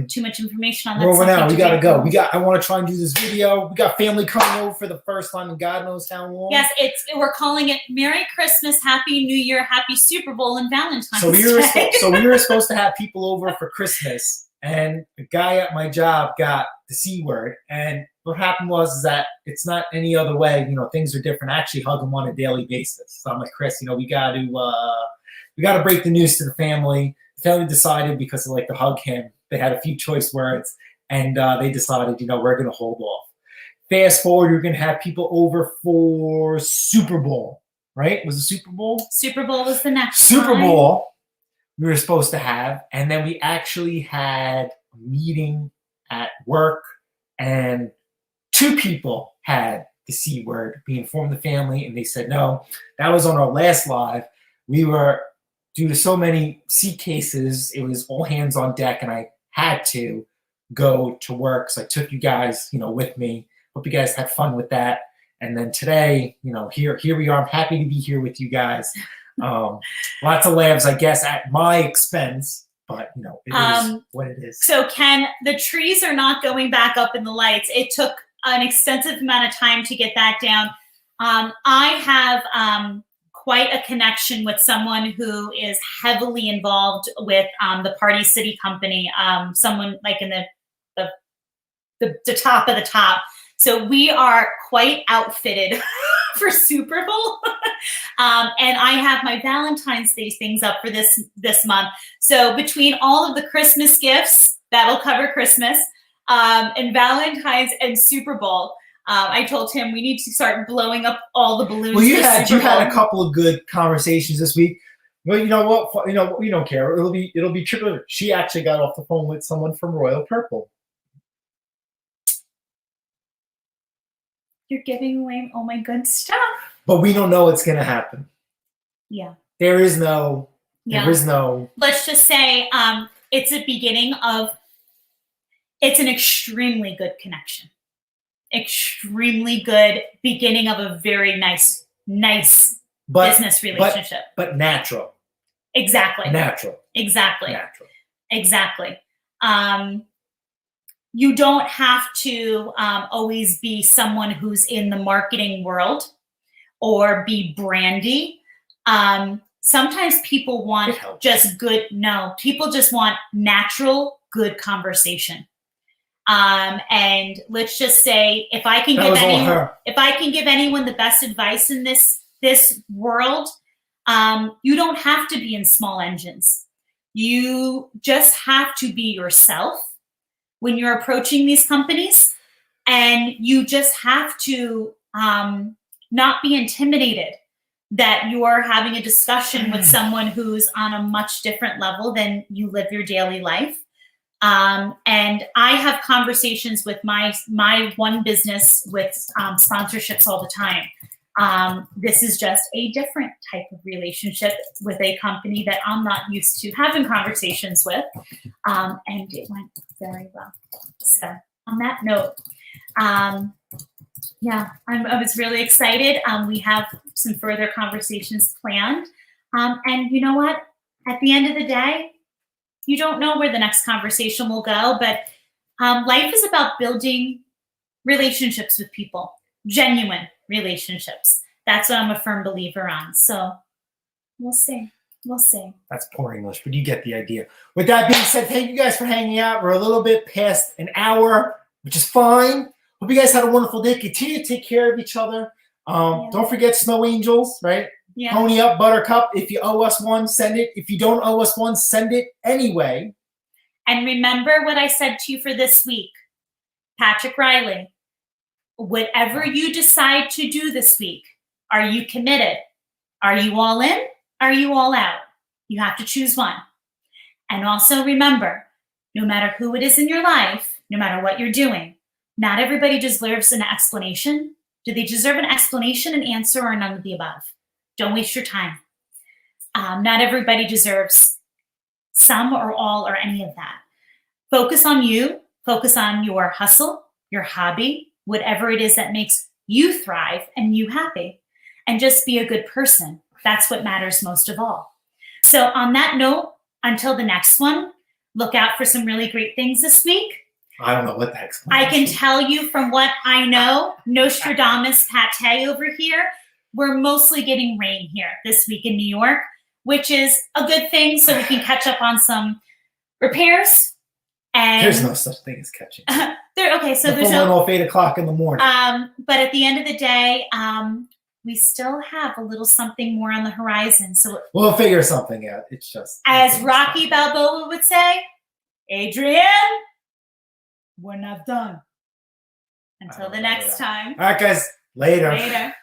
too much information on. Well, now we gotta go. I want to try and do this video. We got family coming over for the first time in God knows how long. Yes, we're calling it Merry Christmas, Happy New Year, Happy Super Bowl, and Valentine's Day. So we were supposed to have people over for Christmas, and a guy at my job got the C word. And what happened was that it's not any other way. Things are different. I actually hug him on a daily basis. So I'm like, Chris, we got to break the news to the family. The family decided, because they like to hug him, they had a few choice words, and they decided, we're going to hold off. Fast forward, you're going to have people over for Super Bowl, right? Was it Super Bowl? Super Bowl was the next Super Bowl we were supposed to have, and then we actually had a meeting at work, and 2 people had the C word. We informed the family, and they said no. That was on our last live. We were, due to so many C cases, it was all hands on deck, and I had to go to work. So I took you guys, with me. Hope you guys had fun with that. And then today, here we are. I'm happy to be here with you guys. Lots of laughs, I guess, at my expense, but it is what it is. So Ken, the trees are not going back up in the lights. It took an extensive amount of time to get that down. I have quite a connection with someone who is heavily involved with the Party City Company, someone like in the top of the top. So we are quite outfitted for Super Bowl. And I have my Valentine's Day things up for this month. So between all of the Christmas gifts, that'll cover Christmas, and Valentine's and Super Bowl, I told him we need to start blowing up all the balloons. Well, you had a couple of good conversations this week. Well, you know what? We don't care. It'll be triple. She actually got off the phone with someone from Royal Purple. You're giving away all my good stuff. But we don't know what's going to happen. Yeah. There is no. Let's just say it's a beginning of. It's an extremely good connection. Extremely good beginning of a very nice business relationship. But natural. Exactly. Natural. Exactly. Natural. Exactly. You don't have to always be someone who's in the marketing world or be brandy. Sometimes people want just good. No, people just want natural, good conversation. And let's just say, if I can give anyone the best advice in this world, you don't have to be in small engines. You just have to be yourself when you're approaching these companies, and you just have to not be intimidated that you're having a discussion with someone who's on a much different level than you live your daily life. And I have conversations with my one business with sponsorships all the time. This is just a different type of relationship with a company that I'm not used to having conversations with. And it went very well. So on that note, I was really excited. We have some further conversations planned. And you know what? At the end of the day, you don't know where the next conversation will go, but life is about building relationships with people, genuine relationships. That's what I'm a firm believer on. So we'll see. We'll see. That's poor English, but you get the idea. With that being said, thank you guys for hanging out. We're a little bit past an hour, which is fine. Hope you guys had a wonderful day. Continue to take care of each other. Don't forget Snow Angels, right? Yeah. Pony up, Buttercup. If you owe us one, send it. If you don't owe us one, send it anyway. And remember what I said to you for this week, Patrick Riley. Whatever you decide to do this week, are you committed? Are you all in? Are you all out? You have to choose one. And also remember, no matter who it is in your life, no matter what you're doing, not everybody deserves an explanation. Do they deserve an explanation, an answer, or none of the above? Don't waste your time. Not everybody deserves some or all or any of that. Focus on you. Focus on your hustle, your hobby, whatever it is that makes you thrive and you happy. And just be a good person. That's what matters most of all. So on that note, until the next one, look out for some really great things this week. I don't know what the heck's I can tell you from what I know, Nostradamus Pate over here, we're mostly getting rain here this week in New York, which is a good thing so we can catch up on some repairs. And there's no such thing as catching. Okay, so there's no off 8 o'clock in the morning. But at the end of the day, we still have a little something more on the horizon. So we'll figure something out. It's just as Rocky Balboa would say, Adrian, we're not done. Until the next time. All right, guys. Later. Later.